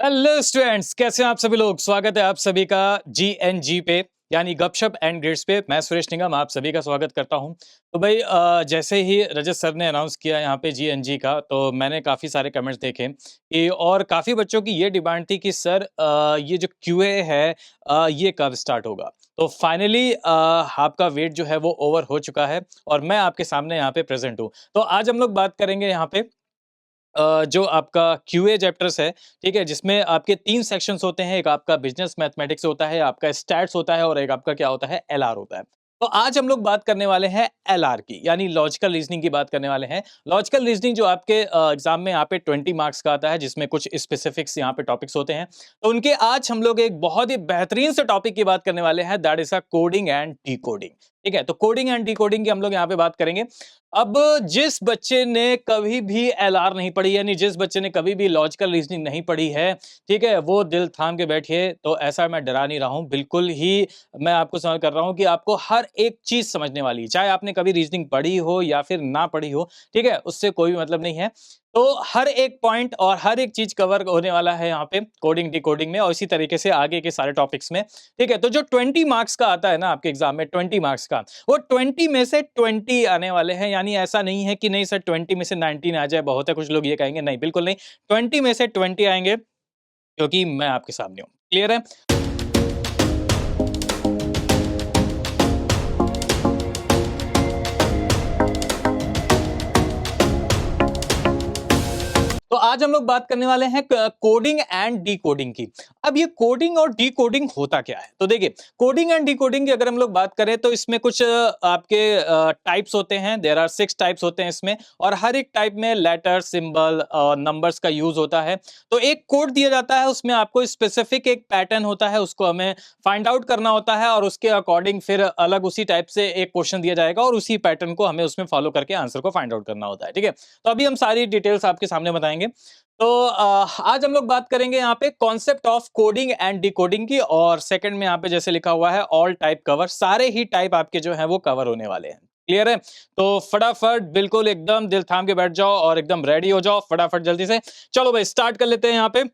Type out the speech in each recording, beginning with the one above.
Hello students, कैसे हैं आप सभी लोग। स्वागत है आप सभी का GNG पे, यानी गपशप एंड ग्रेड्स पे। मैं सुरेश निगम आप सभी का स्वागत करता हूं। तो भाई जैसे ही रजत सर ने अनाउंस किया यहाँ पे GNG का, तो मैंने काफ़ी सारे कमेंट्स देखे कि और काफ़ी बच्चों की ये डिमांड थी कि सर ये जो QA है ये कब स्टार्ट होगा। तो फाइनली आपका वेट जो है वो ओवर हो चुका है और मैं आपके सामने यहाँ पे प्रेजेंट हूँ। तो आज हम लोग बात करेंगे यहाँ पे जो आपका QA चैप्टर्स है, ठीक है? जिसमें आपके 3 सेक्शंस होते हैं, एक आपका बिज़नेस मैथमेटिक्स होता है, आपका स्टैट्स होता है और एक आपका क्या होता है LR होता है। तो आज हम लोग बात करने वाले हैं LR की, यानी लॉजिकल रीजनिंग की बात करने वाले हैं। लॉजिकल रीजनिंग जो आपके एग्ज़ाम में यहाँ पे 20 मार्क्स का आता है, जिसमें कुछ स्पेसिफिक्स यहाँ पे टॉपिक्स होते हैं। तो उनके आज हम लोग एक बहुत ही बेहतरीन से टॉपिक की बात करने वाले हैं, that is coding and decoding. ठीक है? तो कोडिंग एंड डिकोडिंग की हम लोग यहाँ पे बात करेंगे। अब जिस बच्चे ने कभी भी LR नहीं पढ़ी, यानी जिस बच्चे ने कभी भी लॉजिकल रीजनिंग नहीं पढ़ी है, ठीक है, वो दिल थाम के बैठिए। तो ऐसा मैं डरा नहीं रहा हूं, बिल्कुल ही मैं आपको समझ कर रहा हूं कि आपको हर एक चीज समझने वाली है, चाहे आपने कभी रीजनिंग पढ़ी हो या फिर ना पढ़ी हो। ठीक है, उससे कोई भी मतलब नहीं है। तो हर एक पॉइंट और हर एक चीज कवर होने वाला है यहाँ पे कोडिंग डिकोडिंग में, और इसी तरीके से आगे के सारे टॉपिक्स में। ठीक है, तो जो 20 मार्क्स का आता है ना आपके एग्जाम में, 20 मार्क्स का, वो 20 में से 20 आने वाले हैं। यानी ऐसा नहीं है कि नहीं सर 20 में से 19 आ जाए, बहुत है, कुछ लोग ये कहेंगे, नहीं, बिल्कुल नहीं। 20 में से 20 आएंगे, क्योंकि मैं आपके सामने हूं। क्लियर है? तो आज हम लोग बात करने वाले हैं कोडिंग एंड डिकोडिंग की। अब ये कोडिंग और डिकोडिंग होता क्या है? तो देखिए, कोडिंग एंड डिकोडिंग की अगर हम लोग बात करें तो इसमें कुछ आपके टाइप्स होते हैं। देयर आर 6 टाइप्स होते हैं इसमें, और हर एक टाइप में लेटर, सिंबल, नंबर्स का यूज होता है। तो एक कोड दिया जाता है, उसमें आपको स्पेसिफिक एक पैटर्न होता है, उसको हमें फाइंड आउट करना होता है, और उसके अकॉर्डिंग फिर अलग उसी टाइप से एक क्वेश्चन दिया जाएगा और उसी पैटर्न को हमें उसमें फॉलो करके आंसर को फाइंड आउट करना होता है। ठीक है, तो अभी हम सारी डिटेल्स आपके सामने बताएंगे। तो आज हम लोग बात करेंगे यहाँ पे concept of coding and decoding की, और सेकंड में यहाँ पे जैसे लिखा हुआ है ऑल टाइप कवर, सारे ही टाइप आपके जो है वो कवर होने वाले हैं। क्लियर है? तो फटाफट बिल्कुल एकदम दिल थाम के बैठ जाओ और एकदम रेडी हो जाओ, फटाफट जल्दी से। चलो भाई स्टार्ट कर लेते हैं यहाँ पे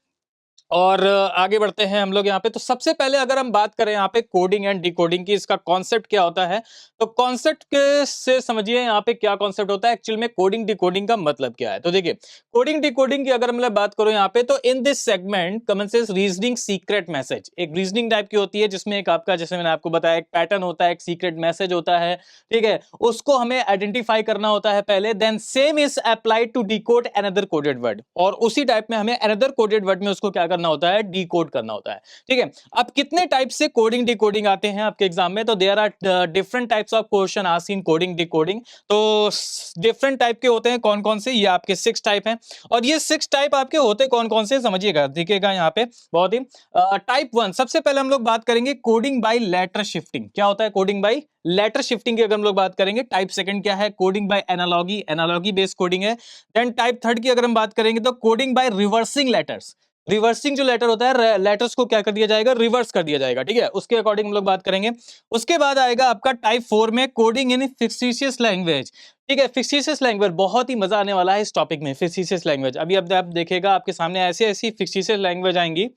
और आगे बढ़ते हैं हम लोग यहाँ पे। तो सबसे पहले अगर हम बात करें यहाँ पे कोडिंग एंड डिकोडिंग की, इसका कॉन्सेप्ट क्या होता है, तो कॉन्सेप्ट के से समझिए यहाँ पे क्या कॉन्सेप्ट होता है, एक्चुअल में कोडिंग डिकोडिंग का मतलब क्या है। तो देखिए, कोडिंग डिकोडिंग की अगर मैं बात करूं यहाँ पे, तो in this segment commences reasoning secret message. एक रीजनिंग टाइप की होती है, जिसमें एक आपका, जैसे मैंने आपको बताया, एक पैटर्न होता है, एक सीक्रेट मैसेज होता है। ठीक है, उसको हमें आइडेंटिफाई करना होता है पहले, then same is applied to decode another coded word, और उसी टाइप में हमें अनदर कोडेड वर्ड में उसको क्या करना होता है, डिकोड करना होता है। ठीक है, अब कितने टाइप से कोडिंग डिकोडिंग आते हैं आपके एग्जाम में, तो there are different types of question asked in coding decoding. तो डिफरेंट टाइप के होते हैं, कौन कौन से, ये आपके 6 टाइप हैं। और ये 6 टाइप आपके होते कौन कौन से, समझिएगा, दिखेगा यहाँ पे बहुत ही। टाइप 1, सबसे पहले हम लोग बात करेंगे कोडिंग बाय लेटर शिफ्टिंग। क्या होता है कोडिंग बाय लेटर शिफ्टिंग की अगर हम लोग बात करेंगे। टाइप सेकंड क्या है, coding by analogy, analogy based coding है। देन टाइप थर्ड की अगर हम बात करेंगे, तो coding by reversing letters. Reversing जो लेटर होता है, लेटर्स को क्या कर दिया जाएगा, रिवर्स कर दिया जाएगा। ठीक है, उसके अकॉर्डिंग हम लोग बात करेंगे। उसके बाद आएगा आपका टाइप 4 में कोडिंग इन फिक्टिशियस लैंग्वेज। ठीक है, फिक्टिशियस लैंग्वेज, बहुत ही मजा आने वाला है इस टॉपिक में। फिक्टिशियस लैंग्वेज, अभी अब आप देखिएगा आपके सामने ऐसी ऐसी फिक्टिशियस लैंग्वेज आएंगी,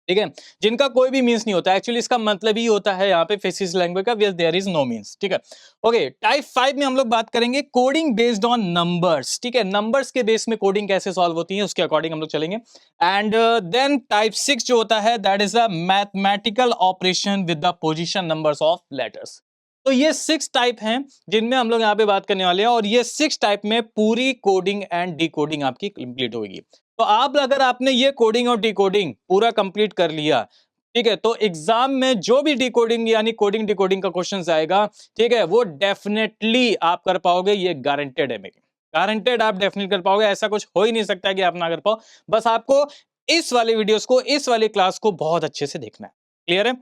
ठीक है, जिनका कोई भी मींस नहीं होता। एक्चुअली इसका मतलब ही होता है यहाँ पे फिक्टिशियस लैंग्वेज का, where there is no means. ठीक है, ओके। टाइप 5 में हम लोग बात करेंगे कोडिंग बेस्ड ऑन नंबर्स। ठीक है, नंबर्स के बेस में कोडिंग कैसे सॉल्व होती है, उसके अकॉर्डिंग हम लोग चलेंगे। एंड देन टाइप 6 जो होता है, that is a mathematical operation with the position numbers of letters. तो ये 6 टाइप हैं जिनमें हम लोग यहाँ पे बात करने वाले हैं, और ये 6 टाइप में पूरी कोडिंग एंड डिकोडिंग आपकी कंप्लीट होगी। तो आप, अगर आपने ये कोडिंग और डिकोडिंग पूरा कंप्लीट कर लिया, ठीक है, तो एग्जाम में जो भी डिकोडिंग यानी कोडिंग डिकोडिंग का क्वेश्चन आएगा, ठीक है, वो डेफिनेटली आप कर पाओगे, ये गारंटेड है मेरी, गारंटेड आप डेफिनेटली कर पाओगे। ऐसा कुछ हो ही नहीं सकता कि आप ना कर पाओ। बस आपको इस वाले वीडियोस को, इस वाली क्लास को बहुत अच्छे से देखना है। क्लियर है?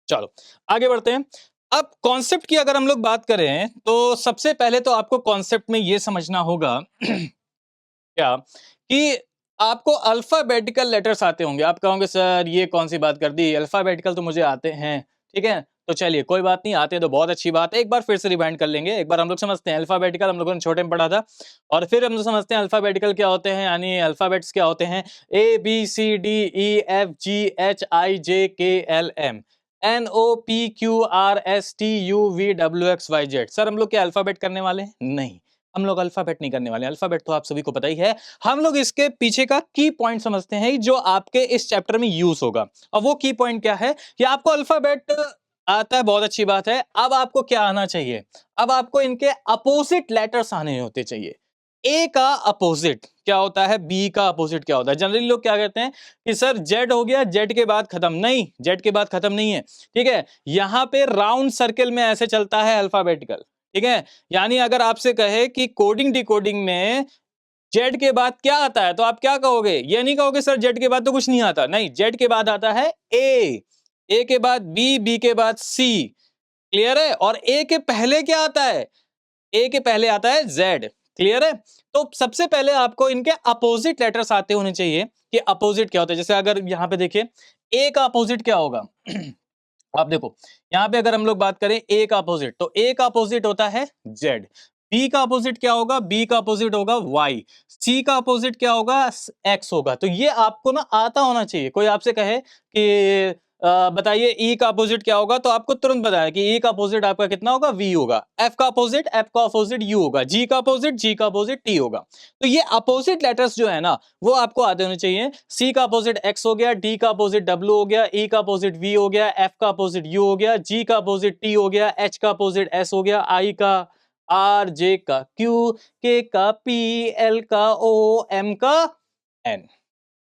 चलो आगे बढ़ते हैं। अब कॉन्सेप्ट की अगर हम लोग बात करें, तो सबसे पहले तो आपको कॉन्सेप्ट में यह समझना होगा क्या, कि आपको अल्फाबेटिकल लेटर्स आते होंगे। आप कहोगे सर ये कौन सी बात कर दी, अल्फाबेटिकल तो मुझे आते हैं। ठीक है, तो चलिए कोई बात नहीं, आते हैं तो बहुत अच्छी बात है। एक बार फिर से रिवाइंड कर लेंगे, एक बार हम लोग समझते हैं अल्फाबेटिकल, हम लोगों ने छोटे में पढ़ा था, और फिर हम लोग समझते हैं अल्फाबेटिकल क्या होते हैं, यानी अल्फाबेट्स क्या होते हैं। ABCDEFGHIJKLM NOPQRSTUVWXYZ। सर हम लोग क्या अल्फाबेट करने वाले हैं? नहीं, हम लोग अल्फाबेट नहीं करने वाले। अल्फाबेट तो आप सभी को पता ही है। हम लोग इसके पीछे का की पॉइंट समझते हैं जो आपके इस चैप्टर में यूज होगा। और वो की पॉइंट क्या है कि आपको अल्फाबेट आता है, बहुत अच्छी बात है। अब आपको क्या आना चाहिए? अब आपको इनके अपोजिट लेटर्स आने होते चाहिए। ए का अपोजिट क्या होता है, बी का अपोजिट क्या होता है। जनरली लोग क्या कहते हैं कि सर जेड हो गया, जेड के बाद खत्म। नहीं, जेड के बाद खत्म नहीं है, ठीक है। यहां पे राउंड सर्किल में ऐसे चलता है अल्फाबेटिकल, ठीक है। यानी अगर आपसे कहे कि कोडिंग डिकोडिंग में जेड के बाद क्या आता है, तो आप क्या कहोगे? ये नहीं कहोगे सर जेड के बाद तो कुछ नहीं आता। नहीं, जेड के बाद आता है ए के बाद बी, बी के बाद सी। क्लियर है? और ए के पहले क्या आता है? ए के पहले आता है जेड। क्लियर है? तो सबसे पहले आपको इनके अपोजिट लेटर्स आते होने चाहिए कि अपोजिट क्या होता है। जैसे अगर यहां पे देखिए ए का अपोजिट क्या होगा आप देखो यहां पे अगर हम लोग बात करें ए का अपोजिट, तो ए का अपोजिट होता है जेड। बी का अपोजिट क्या होगा? बी का अपोजिट होगा वाई। सी का अपोजिट क्या होगा? एक्स होगा। तो ये आपको ना आता होना चाहिए। कोई आपसे कहे कि बताइए ई का अपोजिट क्या होगा, तो आपको तुरंत बताया कि ई का अपोजिट आपका कितना होगा? वी होगा। एफ का अपोजिट यू होगा। जी का अपोजिट टी होगा। तो ये अपोजिट लेटर्स जो है ना वो आपको आते होने चाहिए। सी का अपोजिट एक्स हो गया, डी का अपोजिट डब्ल्यू हो गया, ई का अपोजिट वी हो गया, एफ का अपोजिट यू हो गया, जी का अपोजिट टी हो गया, एच का अपोजिट एस हो गया, आई का आर, जे का क्यू, के का पी, एल का ओ, एम का एन।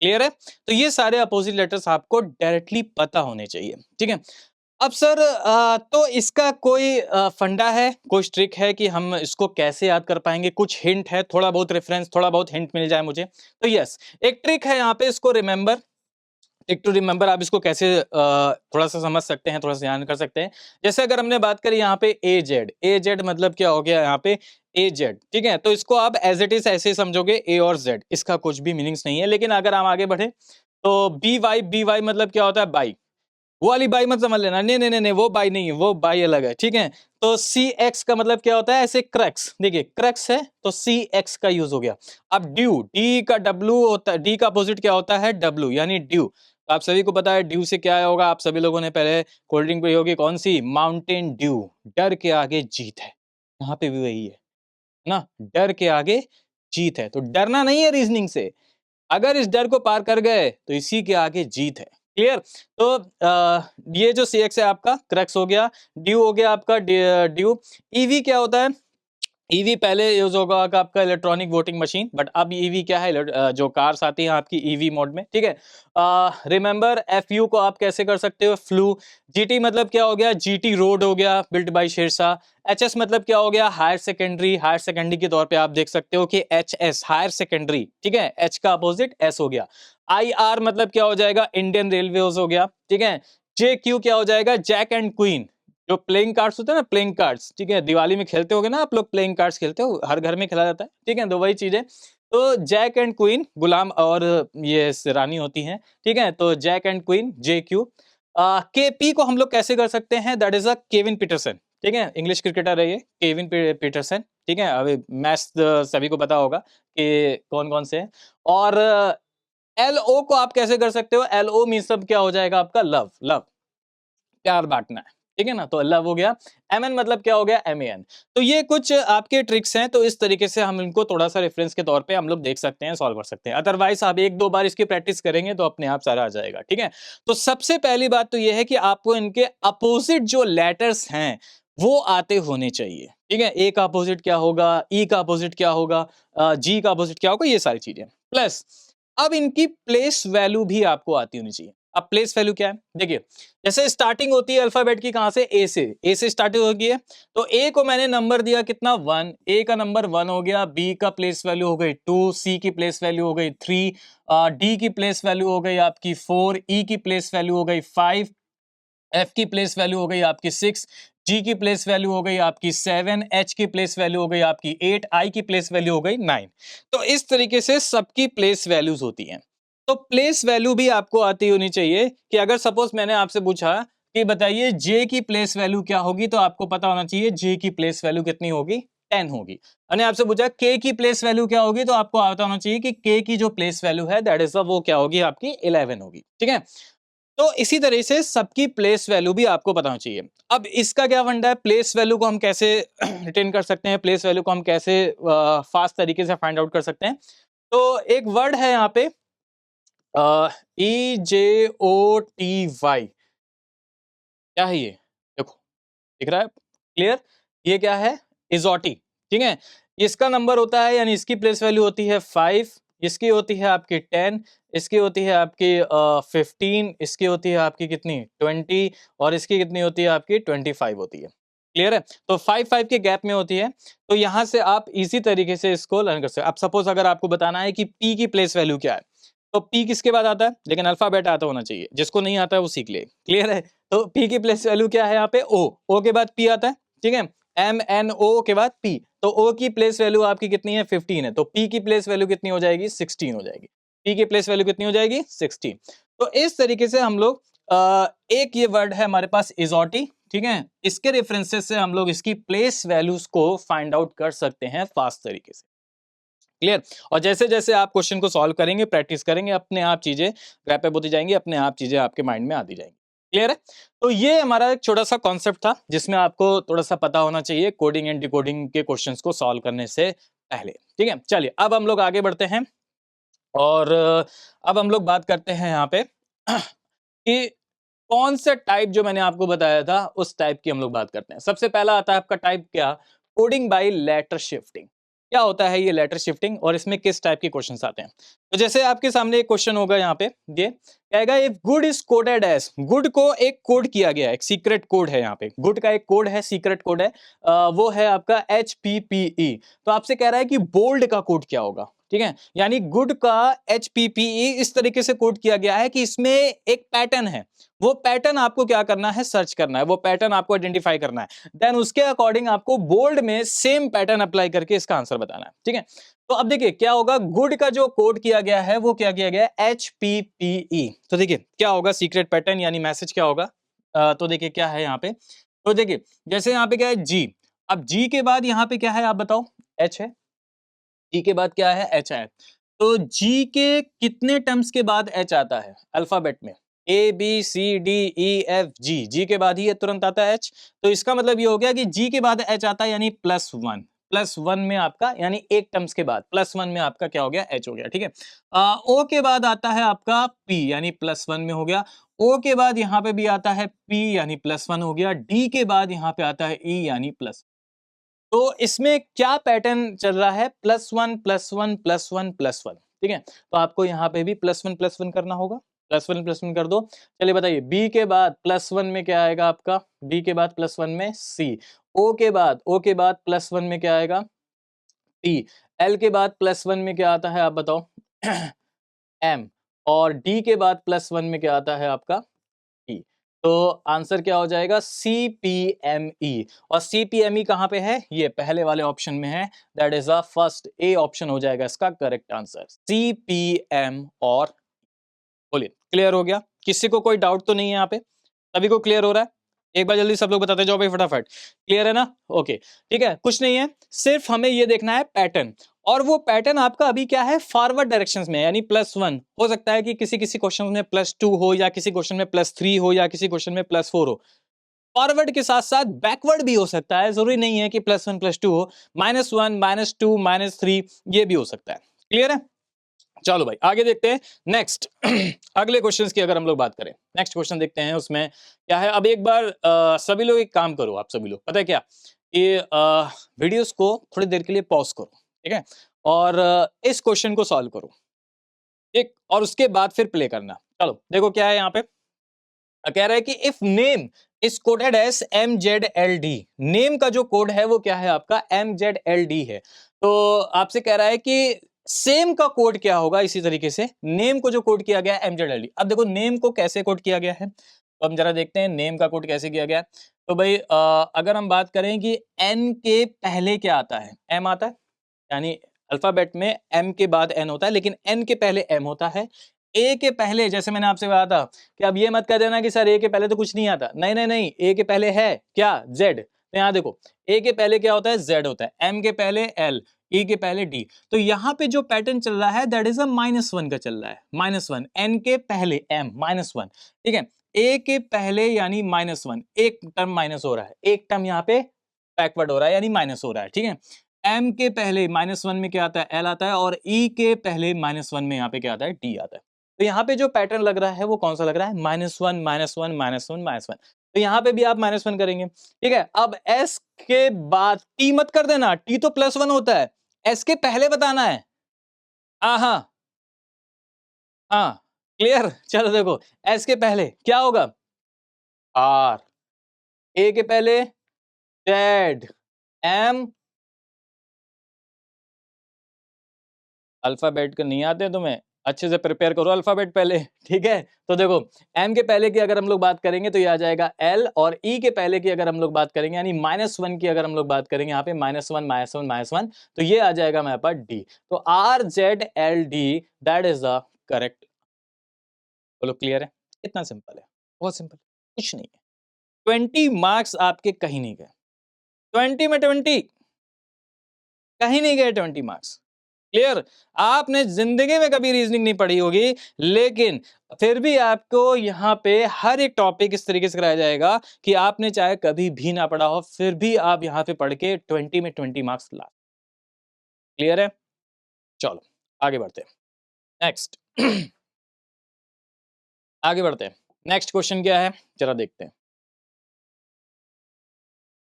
क्लियर है? तो ये सारे अपोजिट लेटर्स आपको डायरेक्टली पता होने चाहिए, ठीक है। अब सर तो इसका कोई फंडा है, कोई ट्रिक है कि हम इसको कैसे याद कर पाएंगे? कुछ हिंट है, थोड़ा बहुत रेफरेंस, थोड़ा बहुत हिंट मिल जाए मुझे तो यस, एक ट्रिक है यहाँ पे, इसको रिमेंबर, ट्रिक टू रिमेंबर। आप इसको कैसे थोड़ा सा समझ सकते हैं, थोड़ा सा ध्यान कर सकते हैं। जैसे अगर हमने बात करी यहाँ पे ए जेड मतलब क्या हो गया यहाँ पे? ए जेड, ठीक है। तो इसको आप एज इट इज ऐसे समझोगे, ए और जेड, इसका कुछ भी मीनिंग्स नहीं है। लेकिन अगर हम आगे बढ़े तो बी वाई मतलब क्या होता है? बाई। वो वाली बाई मत समझ लेना, नहीं नहीं नहीं नहीं, वो बाई नहीं है, वो बाई अलग है, ठीक है। तो सी एक्स का मतलब क्या होता है? ऐसे क्रक्स, देखिए क्रक्स है तो सी एक्स का यूज हो गया। अब ड्यू, डी का डब्ल्यू होता है, डी का अपोजिट क्या होता है? डब्ल्यू, यानी ड्यू। तो आप सभी को पता है ड्यू से क्या होगा, आप सभी लोगों ने पहले कोल्ड ड्रिंक पी होगी, कौन सी? Mountain Dew. डर के आगे जीत है, यहाँ पे भी वही है ना, डर के आगे जीत है। तो डरना नहीं है रीजनिंग से, अगर इस डर को पार कर गए तो इसी के आगे जीत है। क्लियर? तो ये जो सी एक्स है आपका क्रक्स हो गया, ड्यू हो गया आपका ड्यू। ईवी क्या होता है? ईवी पहले यूज होगा आपका इलेक्ट्रॉनिक वोटिंग मशीन, बट अब ईवी क्या है? जो कार्स आती हैं आपकी ईवी मोड में, ठीक है। रिमेंबर एफ यू को आप कैसे कर सकते हो? फ्लू। जीटी मतलब क्या हो गया? जीटी रोड हो गया, बिल्ट बाय शेरशाह। एचएस मतलब क्या हो गया? Higher secondary. हायर सेकेंडरी के तौर पे आप देख सकते हो कि एच एस हायर सेकेंडरी, ठीक है। एच का अपोजिट एस हो गया। आई आर मतलब क्या हो जाएगा? इंडियन रेलवे हो गया, ठीक है। जे क्यू क्या हो जाएगा? जैक एंड क्वीन, जो प्लेइंग कार्ड्स होते हैं ना, प्लेइंग कार्ड्स, ठीक है। दिवाली में खेलते होगे ना आप लोग, प्लेइंग कार्ड्स खेलते हो, हर घर में खेला जाता है, ठीक है। तो वही चीज है। तो जैक एंड क्वीन, गुलाम और ये रानी होती हैं, ठीक है। तो Jack and Queen, J Q. K P को हम लोग कैसे कर सकते हैं? That is a Kevin Pietersen, ठीक है। इंग्लिश क्रिकेटर है ये, केविन पीटरसन, ठीक है। अभी मैच सभी को पता होगा कि कौन कौन से हैं। और एल ओ को आप कैसे कर सकते हो? एल ओ मीन सब क्या हो जाएगा आपका? लव, लव, प्यार बांटना है, ठीक है ना। तो लव हो गया। एम एन मतलब क्या हो गया? M A N. तो ये कुछ आपके ट्रिक्स हैं, तो इस तरीके से हम इनको थोड़ा सा रेफरेंस के तौर पे हम लोग देख सकते हैं, सॉल्व कर सकते हैं। अदरवाइज आप एक दो बार इसकी प्रैक्टिस करेंगे तो अपने आप सारा आ जाएगा, ठीक है। तो सबसे पहली बात तो ये है कि आपको इनके अपोजिट जो लेटर्स हैं वो आते होने चाहिए, ठीक है। ए का अपोजिट क्या होगा? ई का अपोजिट क्या होगा? जी का अपोजिट क्या होगा? ये सारी चीजें प्लस अब इनकी प्लेस वैल्यू भी आपको आती होनी चाहिए। अब प्लेस वैल्यू क्या है? देखिए जैसे स्टार्टिंग होती है अल्फाबेट की, कहां से? ए से स्टार्ट होगी है। तो ए को मैंने नंबर दिया कितना? 1। ए का नंबर 1 हो गया। बी का प्लेस वैल्यू हो गई 2, सी की प्लेस वैल्यू हो गई 3, डी की प्लेस वैल्यू हो गई आपकी 4, ई की प्लेस वैल्यू हो गई 5, एफ की प्लेस वैल्यू हो गई आपकी 6, जी की प्लेस वैल्यू हो गई आपकी 7, एच की प्लेस वैल्यू हो गई आपकी 8, आई की प्लेस वैल्यू हो गई 9। तो इस तरीके से सबकी प्लेस वैल्यूज होती हैं। तो प्लेस वैल्यू भी आपको आती होनी चाहिए कि अगर सपोज मैंने आपसे पूछा कि बताइए जे की प्लेस वैल्यू क्या होगी, तो आपको पता होना चाहिए जे की प्लेस वैल्यू कितनी होगी, 10 होगी। मैंने आपसे पूछा के की प्लेस वैल्यू क्या होगी, तो आपको पता होना चाहिए कि के की जो प्लेस वैल्यू है दैट इज वो क्या होगी, आपकी 11 होगी। ठीक है, तो इसी तरह से सबकी प्लेस वैल्यू भी आपको पता होना चाहिए। अब इसका क्या फंडा है, प्लेस वैल्यू को हम कैसे रिटेन कर सकते हैं, प्लेस वैल्यू को हम कैसे फास्ट तरीके से फाइंड आउट कर सकते हैं। तो एक वर्ड है यहाँ पे EJOTY, क्या है ये, देखो दिख रहा है क्लियर, ये क्या है, इजोटी। ठीक है, इसका नंबर होता है यानी इसकी प्लेस वैल्यू होती है 5, इसकी होती है आपकी 10, इसकी होती है आपकी 15, इसकी होती है आपकी कितनी 20, और इसकी कितनी होती है आपकी 25 होती है। क्लियर है, तो 5 के गैप में होती है। तो यहां से आप इसी तरीके से इसको लर्न कर सकते हैं। अब सपोज अगर आपको बताना है कि पी की प्लेस वैल्यू क्या है, तो पी किसके बाद आता है, लेकिन अल्फाबेट आता होना चाहिए, जिसको नहीं आता है वो सीख ले। क्लियर है, तो पी की प्लेस वैल्यू क्या है यहाँ पे, ओ के बाद पी आता है। ठीक है, MNO के बाद पी, तो ओ की प्लेस वैल्यू आपकी कितनी है 15 है, तो पी की प्लेस वैल्यू कितनी हो जाएगी 16 हो जाएगी। पी की प्लेस वैल्यू कितनी हो जाएगी 16। तो इस तरीके से हम लोग एक ये वर्ड है हमारे पास इजोटी, ठीक है, इसके रेफरेंसेस से हम लोग इसकी प्लेस वैल्यूज को फाइंड आउट कर सकते हैं फास्ट तरीके से। क्लियर, और जैसे जैसे आप क्वेश्चन को सॉल्व करेंगे, प्रैक्टिस करेंगे, अपने आप चीजें रैप अप होती जाएंगी, अपने आप चीजें आपके माइंड में आती जाएंगी। क्लियर है, तो ये हमारा एक छोटा सा कॉन्सेप्ट था जिसमें आपको थोड़ा सा पता होना चाहिए कोडिंग एंड डिकोडिंग के क्वेश्चंस को सॉल्व करने से पहले। ठीक है, चलिए अब हम लोग आगे बढ़ते हैं और अब हम लोग बात करते हैं यहाँ पे कि कौन सा टाइप जो मैंने आपको बताया था उस टाइप की हम लोग बात करते हैं। सबसे पहला आता है आपका टाइप क्या, कोडिंग बाय लेटर शिफ्टिंग। क्या होता है ये लेटर शिफ्टिंग और इसमें किस टाइप के क्वेश्चंस आते हैं। तो जैसे आपके सामने एक क्वेश्चन होगा यहाँ पे, ये कहेगा if good is coded as, good को एक कोड किया गया है, एक सीक्रेट कोड है यहाँ पे, गुड का एक कोड है, सीक्रेट कोड है, वो है आपका HPPE। तो आपसे कह रहा है कि बोल्ड का कोड क्या होगा। ठीक है, यानी गुड का HPPE इस तरीके से कोड किया गया है कि इसमें एक पैटर्न है, वो पैटर्न आपको क्या करना है, सर्च करना है, वो पैटर्न आपको आइडेंटिफाई करना है, देन उसके अकॉर्डिंग आपको बोल्ड में सेम पैटर्न अप्लाई करके इसका आंसर बताना है। ठीक है, तो अब देखिए क्या होगा, गुड का जो कोड किया गया है वो क्या किया गया है HPPE। तो देखिए क्या होगा, सीक्रेट पैटर्न यानी मैसेज क्या होगा, तो देखिए क्या है यहाँ पे, तो देखिए जैसे यहाँ पे क्या है जी, अब जी के बाद यहाँ पे क्या है आप बताओ, H है, जी के बाद क्या है H है, तो जी के कितने टर्म्स के बाद H आता है अल्फाबेट में, ABCDEF G, जी के बाद ही ये तुरंत आता है H। तो इसका मतलब ये हो गया कि जी के बाद H आता है यानी +1, +1 में आपका यानी एक टर्म्स के बाद +1 में आपका क्या हो गया, H हो गया। ठीक है, O के बाद आता है आपका P यानी +1 में हो गया, O के बाद यहाँ पे भी आता है P यानी +1 हो गया, D के बाद यहाँ पे आता है E यानी प्लस। तो इसमें क्या पैटर्न चल रहा है, +1 +1 +1 +1। ठीक है, तो आपको यहाँ पे भी +1 करना होगा, +1 कर दो। चलिए बताइए बी के बाद +1 में क्या आएगा आपका, बी के बाद +1 में C, ओ के बाद +1 में क्या आएगा P, L के बाद +1 में क्या आता है आप बताओ M, और D के बाद +1 में क्या आता है आपका E। तो आंसर क्या हो जाएगा CPME, और CPME कहां पे है, ये पहले वाले ऑप्शन में है, that is a first A option हो जाएगा इसका करेक्ट आंसर, CPM। और बोलिए क्लियर हो गया, किसी को कोई डाउट तो नहीं है यहाँ पे, सभी को क्लियर हो रहा है, एक बार जल्दी सब लोग बताते जाओ भाई फटाफट, क्लियर है ना, ओके ठीक है, कुछ नहीं है, सिर्फ हमें ये देखना है पैटर्न, और वो पैटर्न आपका अभी क्या है फॉरवर्ड डायरेक्शंस में, यानी +1 हो सकता है कि किसी किसी क्वेश्चन में +2 हो, या किसी क्वेश्चन में +3 हो, या किसी क्वेश्चन में +4 हो, फॉरवर्ड के साथ साथ बैकवर्ड भी हो सकता है, जरूरी नहीं है कि +1 +2 हो, -1 -2 -3 ये भी हो सकता है। क्लियर है, चलो भाई आगे देखते हैं नेक्स्ट अगले क्वेश्चंस की अगर हम लोग बात करें, नेक्स्ट क्वेश्चन देखते हैं उसमें क्या है। अब एक बार सभी लोग एक काम करो, आप सभी लोग पता है क्या, कि वीडियोस को थोड़ी देर के लिए पॉज करो, ठीक है, और इस क्वेश्चन को सॉल्व करो, ठीक, और उसके बाद फिर प्ले करना। चलो देखो क्या है यहाँ पे, कह रहा है कि if name is coded as MZLD, name का जो कोड है वो क्या है आपका MZLD है। तो आपसे कह रहा है कि सेम का कोड क्या होगा, इसी तरीके से नेम को जो कोड किया गया है MZLD। अब देखो नेम को कैसे कोड किया गया है, तो हम जरा देखते हैं नेम का कोड कैसे किया गया है। तो भाई अगर हम बात करें कि N के पहले क्या आता है, M आता है, यानी अल्फाबेट में M के बाद N होता है, लेकिन N के पहले M होता है, ए के पहले, जैसे मैंने आपसे कहा था कि अब ये मत कह देना कि सर ए के पहले तो कुछ नहीं आता, नहीं नहीं नहीं, ए के पहले है क्या, जेड। तो यहाँ देखो ए के पहले क्या होता है, जेड होता है, एम के पहले एल, ई के पहले डी। तो यहाँ पे जो पैटर्न चल रहा है दैट इज अ -1 का चल रहा है, -1, एन के पहले एम -1, ठीक है, ए के पहले यानी -1, एक टर्म माइनस हो रहा है, एक टर्म यहाँ पे बैकवर्ड हो रहा है यानी माइनस हो रहा है, ठीक है। एम के पहले -1 में क्या आता है, एल आता है, और ई के पहले -1 में यहाँ पे क्या आता है, डी आता है। तो यहाँ पे जो पैटर्न लग रहा है वो कौन सा लग रहा है, -1 -1 -1 -1। तो यहाँ पे भी आप -1 करेंगे, ठीक है। अब एस के बाद टी मत कर देना, टी तो +1 होता है, एस के पहले बताना है। हाँ हाँ, क्लियर। चलो देखो एस के पहले क्या होगा, आर, ए के पहले जेड, एम, अल्फाबेट का नहीं आते तुम्हें, अच्छे से प्रिपेयर करो अल्फाबेट पहले, ठीक है। तो देखो एम के पहले की अगर हम लोग बात करेंगे तो ये आ जाएगा एल, और ई के पहले की अगर हम लोग बात करेंगे यानी -1 की अगर हम लोग बात करेंगे यहाँ पे -1 -1 -1, तो ये आ जाएगा हमारे पास डी। तो are Z L D that is the correct. बोलो क्लियर है, इतना सिंपल है, बहुत सिंपल, कुछ नहीं है। 20 मार्क्स आपके कहीं नहीं गए, 20 में 20 कहीं नहीं गए, 20 मार्क्स, क्लियर। आपने जिंदगी में कभी रीजनिंग नहीं पढ़ी होगी, लेकिन फिर भी आपको यहाँ पे हर एक टॉपिक इस तरीके से कराया जाएगा कि आपने चाहे कभी भी ना पढ़ा हो, फिर भी आप यहाँ पे पढ़ के 20 में 20 मार्क्स ला। क्लियर है, चलो आगे बढ़ते हैं, नेक्स्ट आगे बढ़ते हैं, नेक्स्ट क्वेश्चन क्या है जरा देखते हैं।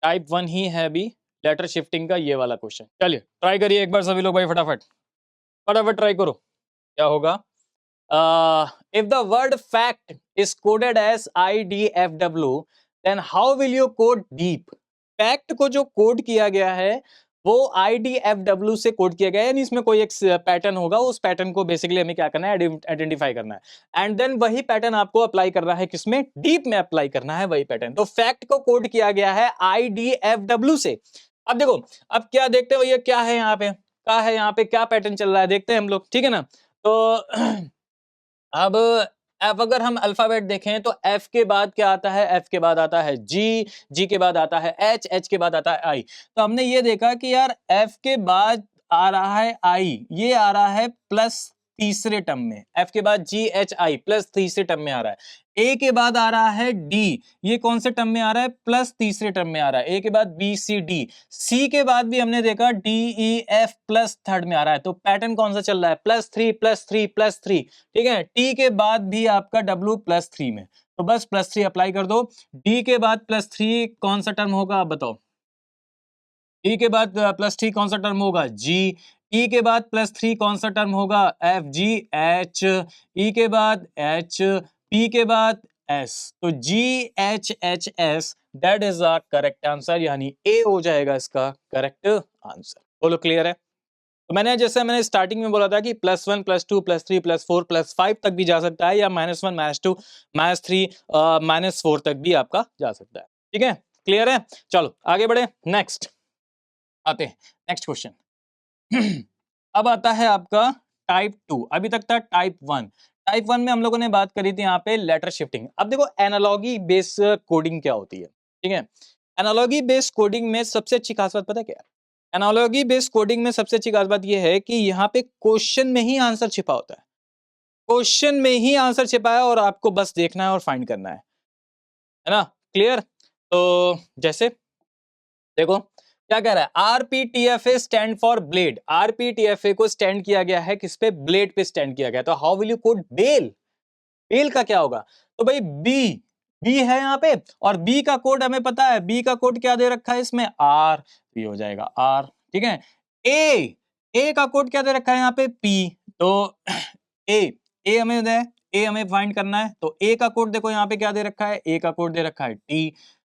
टाइप 1 ही है अभी, लेटर शिफ्टिंग का ये वाला क्वेश्चन। चलिए ट्राई करिए एक बार सभी लोग भाई, फटाफट फटाफट ट्राई करो, क्या होगा। If the word fact is coded as IDFW, then how will you code deep? Fact को जो कोड किया गया है वो IDFW से कोड किया गया है, यानी इसमें कोई एक पैटर्न होगा, उस पैटर्न को बेसिकली हमें क्या करना है, आइडेंटिफाई करना है, एंड देन वही पैटर्न आपको अप्लाई करना है, किसमें, डीप में अप्लाई करना है वही पैटर्न। तो फैक्ट को कोड किया गया है IDFW से। अब देखो, अब क्या देखते हैं भैया, क्या है यहाँ पे, क्या है यहाँ पे, क्या पैटर्न चल रहा है, देखते हैं हम लोग, ठीक है ना। तो अब अब अगर हम अल्फाबेट देखें तो एफ के बाद क्या आता है, एफ के बाद आता है जी, जी के बाद आता है एच, एच के बाद आता है आई। तो हमने ये देखा कि यार एफ के बाद आ रहा है आई, ये आ रहा है प्लस तीसरे टर्म में, एफ के बाद जी एच आई प्लस तीसरे टर्म में आ रहा है। ए के बाद आ रहा है डी, ये कौन से टर्म में आ रहा है, प्लस तीसरे टर्म में आ रहा है। ए के बाद बी सी डी, सी के बाद भी हमने देखा D E F plus third में आ रहा है। तो पैटर्न कौन सा चल रहा है, +3 +3 +3, ठीक है। टी के बाद भी आपका डब्ल्यू +3 में, तो बस +3 अप्लाई कर दो। डी के बाद +3 कौन सा टर्म होगा आप बताओ, ई के बाद +3 कौन सा टर्म होगा, जी। ई के बाद +3 कौन सा टर्म होगा, एफ, जी एच, ई के बाद एच, पी के बाद एस। तो जी H H S that is the correct answer, यानी ए हो जाएगा इसका करेक्ट आंसर। बोलो क्लियर है। तो मैंने स्टार्टिंग में बोला था कि +1 +2 +3 +4 +5 तक भी जा सकता है, या -1 -2 -3 -4 तक भी आपका जा सकता है, ठीक है, क्लियर है। चलो आगे बढ़े, नेक्स्ट आते हैं, नेक्स्ट क्वेश्चन। अब आता है आपका टाइप 2, अभी तक था टाइप 1। टाइप 1 में हम लोगों ने बात करी थी यहाँ पे लेटर शिफ्टिंग। अब देखो एनालॉगी बेस कोडिंग क्या होती है, ठीक है। एनालॉगी बेस कोडिंग में सबसे अच्छी खास बात पता है क्या है, एनालॉगी बेस कोडिंग में सबसे अच्छी खास बात यह है कि यहाँ पे क्वेश्चन में ही आंसर छिपा होता है, क्वेश्चन में ही आंसर छिपा है और आपको बस देखना है और फाइंड करना है ना, क्लियर। तो जैसे देखो क्या कह रहा है, आरपीटीएफए स्टैंड फॉर ब्लेड, आरपीटीएफए को स्टैंड किया गया है किस पे, ब्लेड पे स्टैंड किया गया। तो how will you code bell, bell का क्या होगा, तो भाई बी, बी है यहाँ पे, और बी का कोड हमें पता है, बी का कोड क्या दे रखा है इसमें, आर, ये हो जाएगा आर, ठीक है। ए, ए का कोड क्या दे रखा है यहाँ पे, पी। तो ए, ए हमें दे, ए हमें फाइंड करना है, तो ए का कोड देखो यहाँ पे क्या दे रखा है, ए का कोड दे रखा है टी,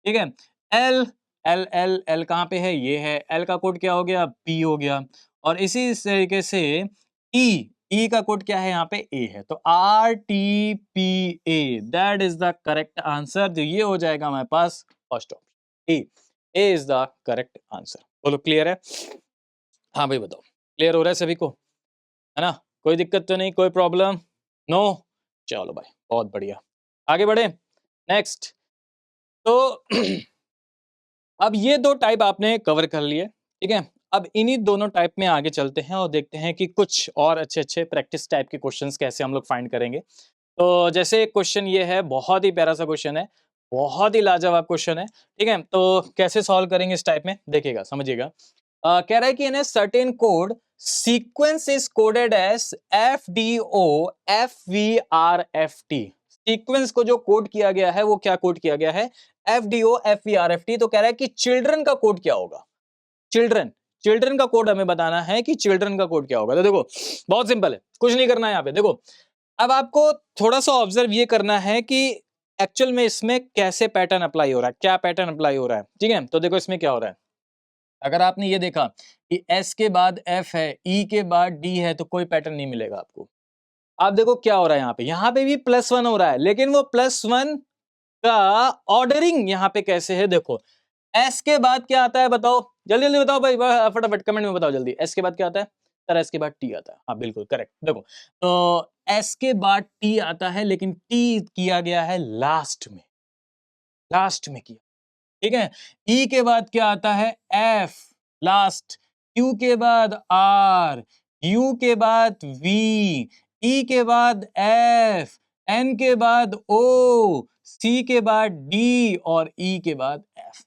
ठीक है। एल, एल एल एल कहाँ पे है, ये है, एल का कोड क्या हो गया, पी हो गया। और इसी तरीके से ई, ई का कोड क्या है यहाँ पे, ए है। तो R T P A that is the correct answer, जो ये हो जाएगा हमारे पास first option, A is the correct answer. बोलो क्लियर है, हाँ भाई बताओ, क्लियर हो रहा है सभी को, है ना, कोई दिक्कत तो नहीं, कोई प्रॉब्लम। नो, चलो भाई बहुत बढ़िया, आगे बढ़े नेक्स्ट। तो अब ये दो टाइप आपने कवर कर लिए, ठीक है। अब इन्हीं दोनों टाइप में आगे चलते हैं और देखते हैं कि कुछ और अच्छे अच्छे प्रैक्टिस टाइप के क्वेश्चंस कैसे हम लोग फाइंड करेंगे। तो जैसे एक क्वेश्चन ये है, बहुत ही प्यारा सा क्वेश्चन है, बहुत ही लाजवाब क्वेश्चन है, ठीक है। तो कैसे सॉल्व करेंगे इस टाइप में, देखिएगा समझिएगा। कह रहा है कि in a certain code sequence is coded as FDO FVRFT। Sequence को जो कोड किया गया है वो क्या कोड किया गया है, FDO FVRFT। तो कह रहा है कि चिल्ड्रन का कोड क्या होगा, चिल्ड्रन, चिल्ड्रन का कोड हमें बताना है कि चिल्ड्रन का कोड क्या होगा। तो देखो बहुत सिंपल है, कुछ नहीं करना है यहाँ पे। देखो अब आपको थोड़ा सा ऑब्जर्व ये करना है कि एक्चुअल में इसमें कैसे पैटर्न अप्लाई हो रहा है, क्या पैटर्न अप्लाई हो रहा है, ठीक है। तो देखो इसमें क्या हो रहा है, अगर आपने ये देखा कि S के बाद F है, E के बाद D है, तो कोई पैटर्न नहीं मिलेगा आपको। आप देखो क्या हो रहा है यहाँ पे भी +1 हो रहा है, लेकिन वो +1 का ऑर्डरिंग यहाँ पे कैसे है, देखो S के बाद क्या आता है बताओ, जल्दी जल्दी बताओ भाई, फटाफट कमेंट में बताओ जल्दी। S के बाद क्या आता है सर, S के बाद T आता है, हाँ बिल्कुल करेक्ट। देखो तो S के बाद T आता है, लेकिन T किया गया है लास्ट में, लास्ट में किया, ठीक है। E के बाद क्या आता है, F लास्ट, Q के बाद R, U के बाद V, E के बाद F, N के बाद O, C के बाद D और E के बाद F।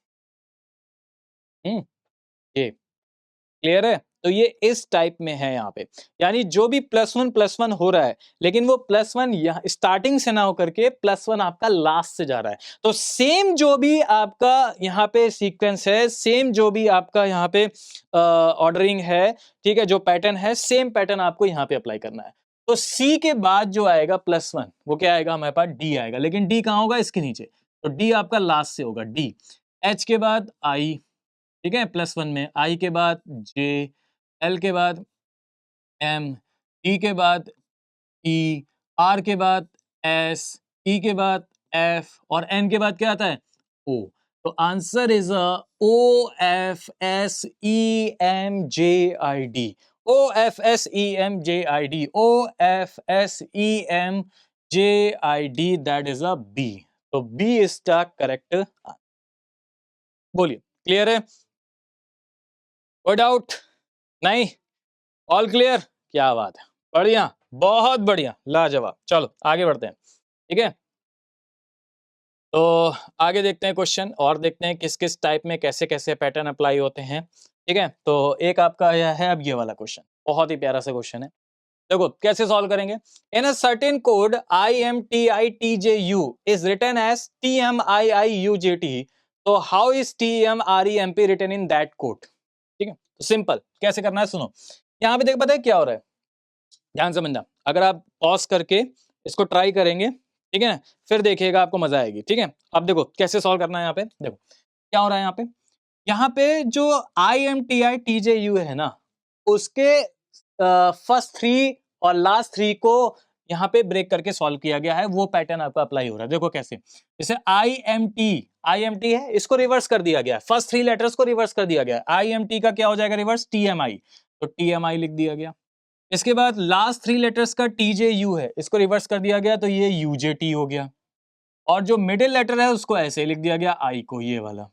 ये क्लियर है। तो ये इस टाइप में है यहाँ पे, यानी जो भी +1 हो रहा है, लेकिन वो +1 यहाँ स्टार्टिंग से ना होकर के +1 आपका लास्ट से जा रहा है। तो सेम जो भी आपका यहाँ पे सीक्वेंस है, सेम जो भी आपका यहाँ पे ऑर्डरिंग है, ठीक है, जो पैटर्न है, सेम पैटर्न आपको यहाँ पे अप्लाई करना है। तो C के बाद जो आएगा +1 वो क्या आएगा हमारे पास, D आएगा, लेकिन D कहाँ होगा, इसके नीचे। तो D आपका लास्ट से होगा, D। H के बाद I, ठीक है, +1 में, I के बाद J, L के बाद M, E के बाद E, R के बाद S, E के बाद F और N के बाद क्या आता है, O। तो answer is OFSEMJID, OFSEMJID, OFSEMJID, that is a B। तो B इज द करेक्ट। बोलिए क्लियर है, कोई डाउट नहीं, ऑल क्लियर, क्या बात है, बढ़िया, बहुत बढ़िया, लाजवाब। चलो आगे बढ़ते हैं, ठीक है। तो आगे देखते हैं क्वेश्चन और देखते हैं किस किस टाइप में कैसे कैसे पैटर्न अप्लाई होते हैं, ठीक है। तो एक आपका यह है अब ये वाला क्वेश्चन, बहुत ही प्यारा सा क्वेश्चन है। देखो कैसे सॉल्व करेंगे, in a certain code IMTITJU is written as TMIIUJT, तो how is TMREMP written in that code, ठीक है। तो सिंपल कैसे करना है सुनो, यहाँ पे देख पता है क्या हो रहा है, ध्यान समझना, अगर आप पॉज करके इसको ट्राई करेंगे, ठीक है, फिर देखिएगा आपको मजा आएगी, ठीक है। अब देखो कैसे सॉल्व करना है, यहाँ पे देखो क्या हो रहा है, यहाँ पे जो IMTITJU है ना, उसके फर्स्ट 3 और लास्ट 3 को यहाँ पे ब्रेक करके सॉल्व किया गया है, वो पैटर्न आपको अप्लाई हो रहा है। देखो कैसे, जैसे IMT है, इसको रिवर्स कर दिया गया है, फर्स्ट 3 लेटर्स को रिवर्स कर दिया गया है, IMT का क्या हो जाएगा रिवर्स, TMI, तो TMI लिख दिया गया। इसके बाद लास्ट 3 लेटर्स का TJU है, इसको रिवर्स कर दिया गया, तो ये UJT हो गया। और जो मिडिल लेटर है उसको ऐसे लिख दिया गया, I को, ये वाला।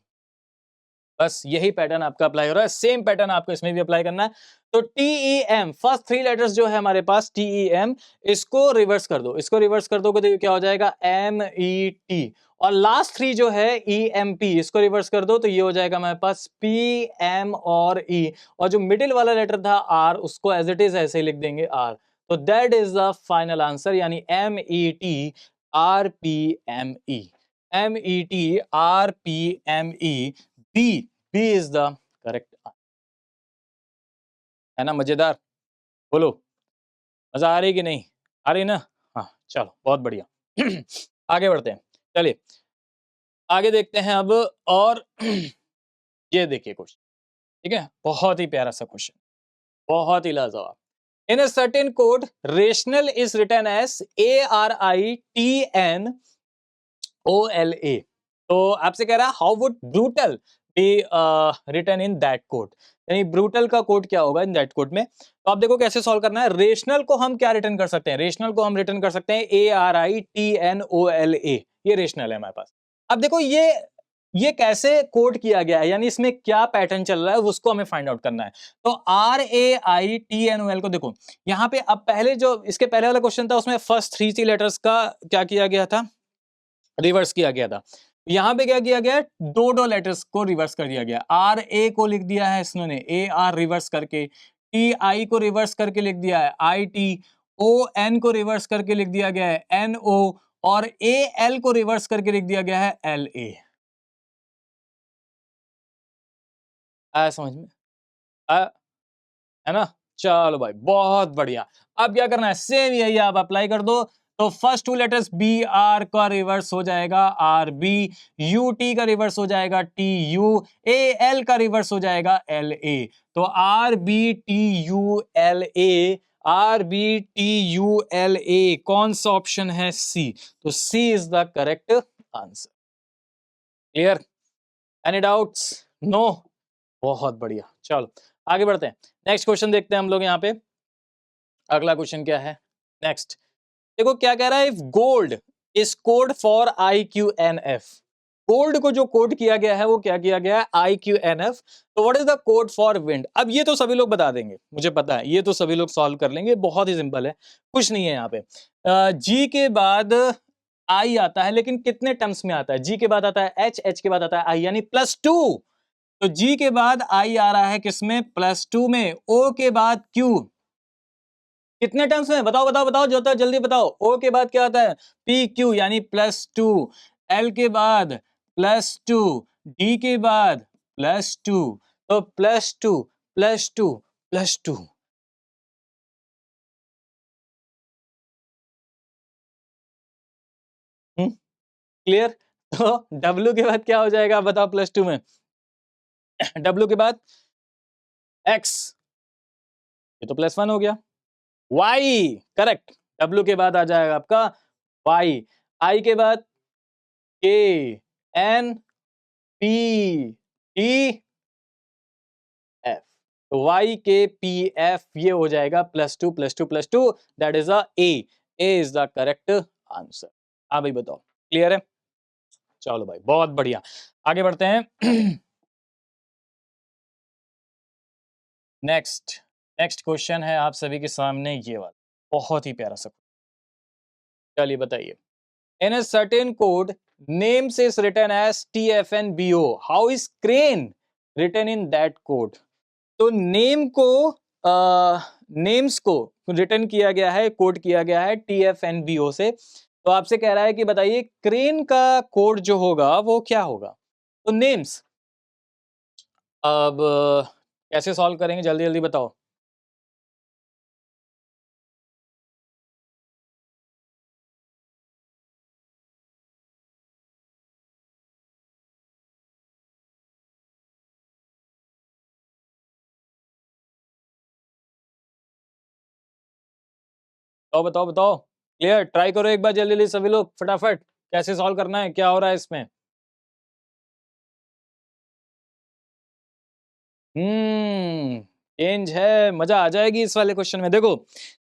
बस यही पैटर्न आपका अप्लाई हो रहा है, सेम पैटर्न आपको इसमें भी अप्लाई करना है। तो TEM, फर्स्ट 3 लेटर्स जो है हमारे पास TEM, इसको रिवर्स कर दो, इसको रिवर्स कर दोगे तो क्या हो जाएगा MET, और लास्ट 3 जो है EMP, इसको रिवर्स कर दो तो ये हो जाएगा हमारे पास PM और E, और जो मिडिल वाला लेटर था R, उसको एज इट इज ऐसे ही लिख देंगे R। तो that is the final answer, यानी MET RPME, MET RPME, B, B is the correct answer। है ना मजेदार, बोलो मजा आ रही कि नहीं आ रही ना, हाँ चलो बहुत बढ़िया। आगे बढ़ते हैं, चलिए आगे देखते हैं अब। और ये देखिए क्वेश्चन, ठीक है, बहुत ही प्यारा सा क्वेश्चन, बहुत ही लाजवाब। In a certain code rational is written as ARITNOLA, तो आपसे कह रहा है how would brutal be written in that code, यानी ब्रूटल का कोड क्या होगा इन दैट कोड में। तो आप देखो कैसे सॉल्व करना है। रेशनल को हम क्या रिटर्न कर सकते हैं, रेशनल को हम रिटर्न कर सकते हैं ARITNOLA, ये रेशनल है हमारे पास। अब देखो ये कैसे कोड किया गया है, यानी इसमें क्या पैटर्न चल रहा है उसको हमें फाइंड आउट करना है। तो RAITNOL को देखो यहाँ पे, अब पहले जो इसके पहले वाला क्वेश्चन था उसमें फर्स्ट 3 लेटर्स का क्या किया गया था, रिवर्स किया गया था। यहां पे क्या किया गया, दो लेटर्स को रिवर्स कर दिया गया। RA को लिख दिया है इन्होंने AR रिवर्स करके, TI को रिवर्स करके लिख दिया है IT, ON को रिवर्स करके लिख दिया गया है NO, और AL को रिवर्स करके लिख दिया गया है LA। आया समझ में, आया, है ना। चलो भाई बहुत बढ़िया। अब क्या करना है, सेम यही आप अप्लाई कर दो। तो फर्स्ट 2 लेटर्स BR का रिवर्स हो जाएगा RB, UT का रिवर्स हो जाएगा TU, AL का रिवर्स हो जाएगा LA। तो RBTULA, RBTULA कौन सा ऑप्शन है, C। तो C is the correct answer. Clear, any doubts, no, बहुत बढ़िया। चलो आगे बढ़ते हैं, नेक्स्ट क्वेश्चन देखते हैं हम लोग यहाँ पे। अगला क्वेश्चन क्या है, नेक्स्ट देखो क्या कह रहा है, if gold is code for IQNF, gold को जो कोड किया गया है वो क्या किया गया है, IQNF। तो what is the code for wind. अब ये तो सभी लोग बता देंगे, मुझे पता है ये तो सभी लोग सॉल्व कर लेंगे, बहुत ही सिंपल है, कुछ नहीं है यहाँ पे। G के बाद I आता है, लेकिन कितने टर्म्स में आता है, G के बाद आता है H के बाद आता है I, यानी +2। तो G के बाद I आ रहा है किसमें, +2 में। O के बाद Q, कितने टर्म्स में, बताओ बताओ बताओ, जो होता जल्दी बताओ। O के बाद क्या आता है, PQ, यानी +2। L के बाद +2, D के बाद +2। तो +2 +2 +2। क्लियर। तो W के बाद क्या हो जाएगा बताओ, +2 में W के बाद X, ये तो +1 हो गया। Y करेक्ट, W के बाद आ जाएगा आपका Y, I के बाद K, N, P, T, F। तो Y K P F ये हो जाएगा +2 +2 +2, that is a A। A is the correct answer. हाँ भाई बताओ, क्लियर है। चलो भाई बहुत बढ़िया, आगे बढ़ते हैं। नेक्स्ट नेक्स्ट क्वेश्चन है आप सभी के सामने ये वाला, बहुत ही प्यारा सा। चलिए बताइए, इन a certain code names is written as TFNBO, how is crane written in that code। तो नेम को नेम्स को रिटर्न किया गया है, कोड किया गया है TFNBO से। तो आपसे कह रहा है कि बताइए क्रेन का कोड जो होगा वो क्या होगा। तो नेम्स, अब कैसे सॉल्व करेंगे, जल्दी जल्दी बताओ। बताओ बताओ बताओ, क्लियर, ट्राई करो एक बार जल्दी जल्दी सभी लोग फटाफट, कैसे सॉल्व करना है, क्या हो रहा है इसमें। चेंज है, मजा आ जाएगी इस वाले क्वेश्चन में। देखो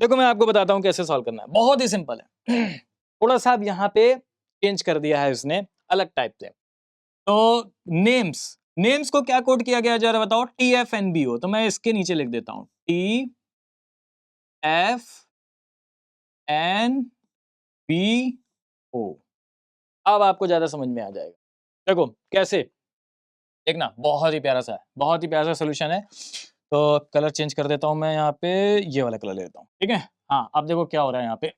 देखो मैं आपको बताता हूँ कैसे सॉल्व करना है, बहुत ही सिंपल है। थोड़ा सा अब यहाँ पे चेंज कर दिया है इसने, अलग टाइप से। तो नेम्स, नेम्स को क्या कोड किया गया जरा बताओ, TFNBO। तो मैं इसके नीचे लिख देता हूँ TFNBO। अब आपको ज्यादा समझ में आ जाएगा। देखो कैसे, देखना बहुत ही प्यारा सा है, बहुत ही प्यारा सा सोल्यूशन है। तो कलर चेंज कर देता हूं मैं, यहाँ पे ये वाला कलर ले लेता हूँ, ठीक है। हाँ अब देखो क्या हो रहा है यहाँ पे।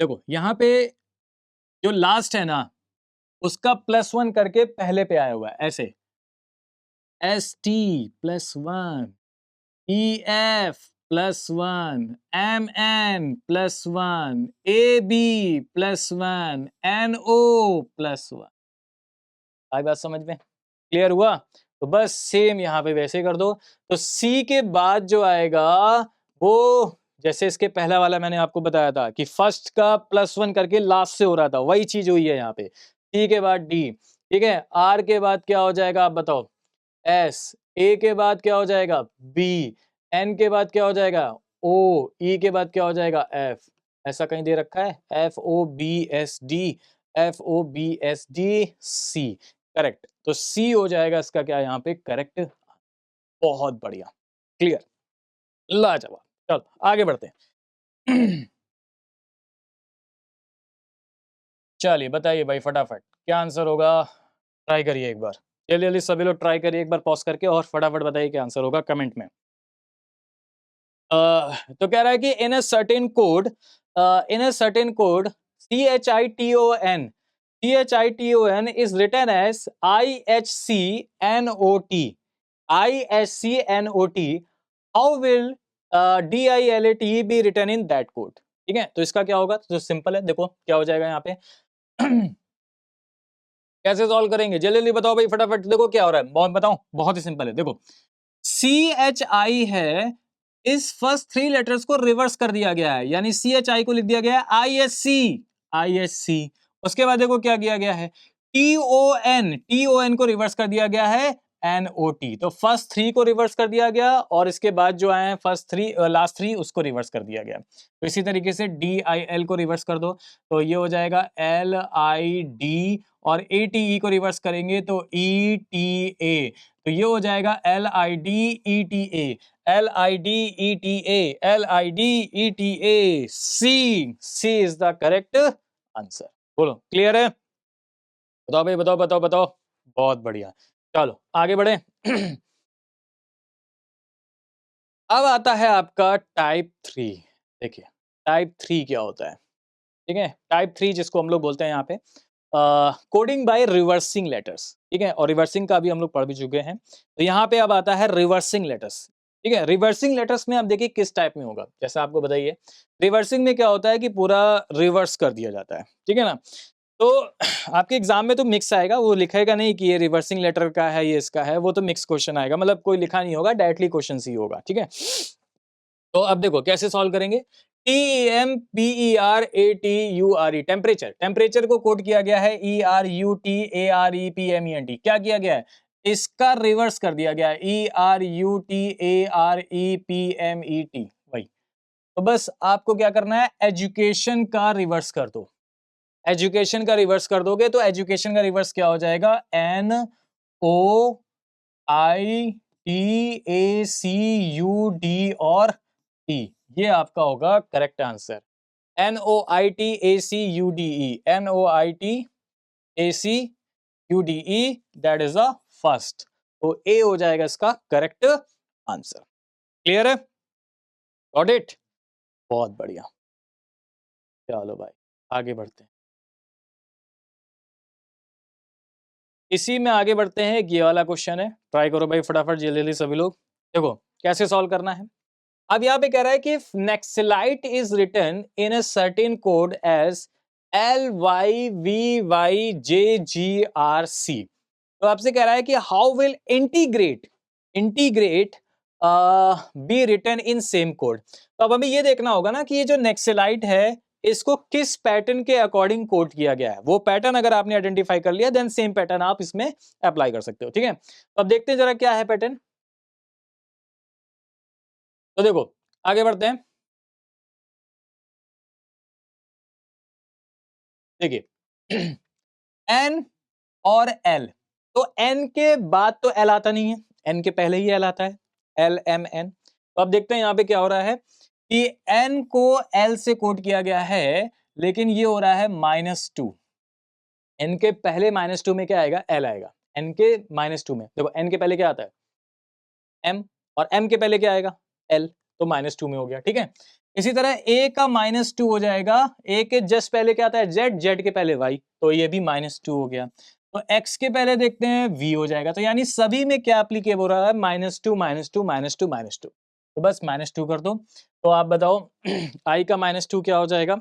देखो यहाँ पे जो लास्ट है ना, उसका +1 करके पहले पे आया हुआ है ऐसे, ST +1, EF +1, MN +1, AB +1, NO +1। आई बात समझ में, क्लियर हुआ। तो बस सेम यहाँ पे वैसे कर दो। तो C के बाद जो आएगा वो, जैसे इसके पहला वाला मैंने आपको बताया था कि फर्स्ट का +1 करके लास्ट से हो रहा था, वही चीज हुई है यहाँ पे। C के बाद D, ठीक है, आर के बाद क्या हो जाएगा आप बताओ, एस, ए के बाद क्या हो जाएगा, बी, एन के बाद क्या हो जाएगा, ओ, ई के बाद क्या हो जाएगा, एफ। ऐसा कहीं दे रखा है, F O B S D, F O B S D C, correct. तो सी हो जाएगा इसका क्या यहाँ पे करेक्ट। बहुत बढ़िया, क्लियर, लाजवाब। चलो आगे बढ़ते हैं। चलिए बताइए भाई फटाफट क्या आंसर होगा, ट्राई करिए एक बार, जल्दी जल्दी सभी लोग ट्राई करिए एक बार पॉज करके और फटाफट बताइए क्या आंसर होगा कमेंट में। तो कह रहा है कि in a certain code, CHITON, CHITON is written as IHCNOT, IHCNOT, how will DILAT be written in that code? ठीक है, तो इसका क्या होगा, तो सिंपल है, देखो क्या हो जाएगा यहाँ पे। कैसे सॉल्व करेंगे, जल्दी जल्दी बताओ भाई फटाफट, देखो क्या हो रहा है, बहुत बताओ, बहुत ही सिंपल है। देखो CHI है, इस फर्स्ट थ्री लेटर्स को रिवर्स कर दिया गया है, यानी CHI को लिख दिया गया है ISC, ISC। उसके बाद देखो क्या किया गया है, TON को रिवर्स कर दिया गया है NOT। तो फर्स्ट थ्री को रिवर्स कर दिया गया और इसके बाद जो आए फर्स्ट थ्री, लास्ट थ्री उसको रिवर्स कर दिया गया। तो इसी तरीके से DIL को रिवर्स कर दो, तो ये हो जाएगा LID, और ATE को रिवर्स करेंगे तो ETA, तो ये हो जाएगा LIDETA, LIDETA, LIDETA, C is the correct answer. बोलो क्लियर है, बताओ भाई, बताओ बताओ बताओ, बहुत बढ़िया। चलो आगे बढ़े। अब आता है आपका टाइप 3। देखिए टाइप 3 क्या होता है, ठीक है, टाइप 3 जिसको हम लोग बोलते हैं यहाँ पे कोडिंग बाय रिवर्सिंग लेटर्स, ठीक है, और रिवर्सिंग का भी हम लोग पढ़ भी चुके हैं। तो यहाँ पे अब आता है रिवर्सिंग लेटर्स, ठीक है। रिवर्सिंग लेटर्स में आप देखिए किस टाइप में होगा, जैसा आपको बताइए, रिवर्सिंग में क्या होता है कि पूरा रिवर्स कर दिया जाता है, ठीक है ना। तो आपके एग्जाम में तो मिक्स आएगा, वो लिखेगा नहीं कि ये रिवर्सिंग लेटर का है ये इसका है, वो तो मिक्स क्वेश्चन आएगा, मतलब कोई लिखा नहीं होगा, डायरेक्टली क्वेश्चन ही होगा, ठीक है। तो अब देखो कैसे सॉल्व करेंगे, TEMPERATURE, टेम्परेचर, टेम्परेचर को कोड किया गया है ERUTAREPMENT, क्या किया गया है, इसका रिवर्स कर दिया गया है ERUTAREPMET, वही। तो बस आपको क्या करना है, एजुकेशन का रिवर्स कर दो, एजुकेशन का रिवर्स कर दोगे तो एजुकेशन का रिवर्स क्या हो जाएगा, NOITACUD और E, ये आपका होगा correct answer. NOITACUDE, NOITACUDE, that is a first, तो ए हो जाएगा इसका करेक्ट आंसर। क्लियर है, गॉट इट, बहुत बढ़िया। चलो भाई आगे बढ़ते हैं, इसी में आगे बढ़ते हैं, ये वाला क्वेश्चन है, ट्राई करो भाई फटाफट जल्दी जल्दी सभी लोग। देखो कैसे सॉल्व करना है, अब यहां पे कह रहा है कि Naxalite is written in a certain code as LYVYJGRC। तो आपसे कह रहा है कि how will integrate, integrate be written in same code. तो अब हमें ये देखना होगा ना कि ये जो नेक्सलाइट है इसको किस पैटर्न के अकॉर्डिंग कोड किया गया है, वो पैटर्न अगर आपने आइडेंटिफाई कर लिया देन सेम पैटर्न आप इसमें अप्लाई कर सकते हो, ठीक है। तो अब देखते हैं जरा क्या है पैटर्न। तो देखो आगे बढ़ते हैं, देखिए एन और एल, तो एन के बाद तो एल आता नहीं है, एन के पहले ही एल आता है, LMN। तो अब देखते हैं यहाँ पे क्या हो रहा है कि एन को एल से कोड किया गया है, लेकिन ये हो रहा है -2, एन के पहले -2 में क्या आएगा, एल आएगा, एन के -2 में देखो एन के पहले क्या आता है एम, और एम के पहले क्या आएगा एल, तो -2 में हो गया, ठीक है। इसी तरह ए का -2 हो जाएगा, ए के जस्ट पहले क्या आता है जेड, जेड के पहले वाई, तो ये भी -2 हो गया। तो एक्स के पहले देखते हैं वी हो जाएगा, तो यानी सभी में क्या एप्लीकेबल हो रहा है, -2 -2 -2 -2, तो बस -2 कर दो। तो आप बताओ आई का -2 क्या हो जाएगा,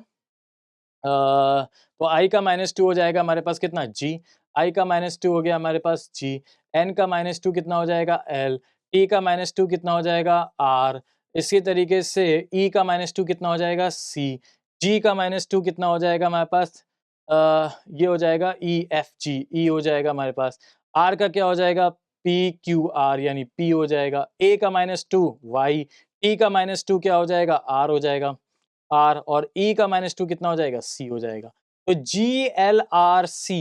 तो आई का -2 हो जाएगा हमारे पास कितना जी, आई का -2 हो गया हमारे पास जी, एन का -2 कितना हो जाएगा एल, टी का -2 कितना हो जाएगा आर, इसी तरीके से ई का -2 कितना हो जाएगा सी, जी का -2 कितना हो जाएगा हमारे पास ये हो जाएगा EFG, E हो जाएगा हमारे पास। R का क्या हो जाएगा? PQR यानी P हो जाएगा। A का -2 Y, T का -2 क्या हो जाएगा? R हो जाएगा R, और E का -2 कितना हो जाएगा? C हो जाएगा। तो GLRC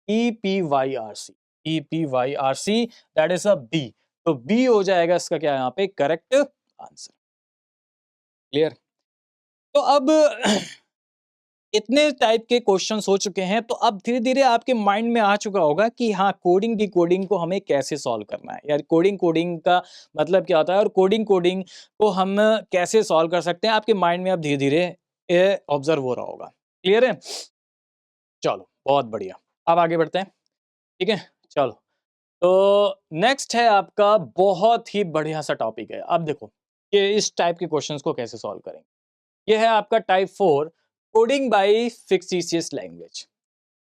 EPYRC, EPYRC that is a B। तो B हो जाएगा इसका क्या यहाँ पे करेक्ट आंसर। क्लियर? तो अब इतने टाइप के क्वेश्चंस हो चुके हैं, तो अब धीरे धीरे आपके माइंड में आ चुका होगा कि हाँ, कोडिंग डिकोडिंग को हमें कैसे सॉल्व करना है, यार कोडिंग कोडिंग का मतलब क्या होता है और कोडिंग कोडिंग को हम कैसे सॉल्व कर सकते हैं, आपके माइंड में अब धीरे धीरे ऑब्जर्व हो रहा होगा। क्लियर है? चलो बहुत बढ़िया, अब आगे बढ़ते हैं। ठीक है, चलो। तो नेक्स्ट है आपका बहुत ही बढ़िया सा टॉपिक है। अब देखो कि इस टाइप के क्वेश्चंस को कैसे सॉल्व करेंगे। ये है आपका टाइप 4 कोडिंग बाय फिक्सिशियस लैंग्वेज।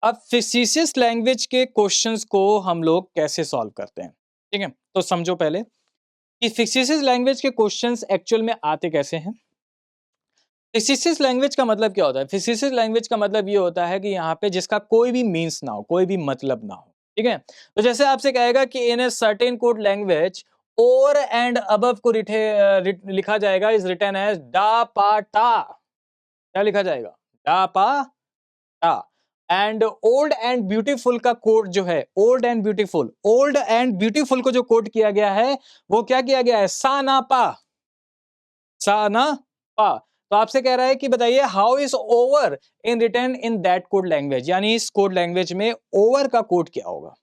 अब फिक्सिशियस लैंग्वेज के क्वेश्चंस को हम लोग कैसे सॉल्व करते हैं, ठीक है? तो समझो पहले कि फिक्सिशियस लैंग्वेज के क्वेश्चंस एक्चुअल में आते कैसे हैं। फिक्सिशियस लैंग्वेज का मतलब क्या होता है? फिक्सिशियस लैंग्वेज का मतलब ये होता है कि यहाँ पे जिसका कोई भी मीन्स ना हो, कोई भी मतलब ना हो, ठीक है? तो जैसे आपसे कहेगा कि in a certain code language over and above को लिखा जाएगा इज रिटन एज डा पा टा। क्या लिखा जाएगा? डा पा टा। एंड ओल्ड एंड ब्यूटीफुल का कोड जो है, ओल्ड एंड ब्यूटीफुल को जो कोड किया गया है वो क्या किया गया है? सा ना पा, सा ना पा। तो आपसे कह रहा है कि बताइए how is over in return in that code language, यानी इस कोड लैंग्वेज में ओवर का कोड क्या होगा।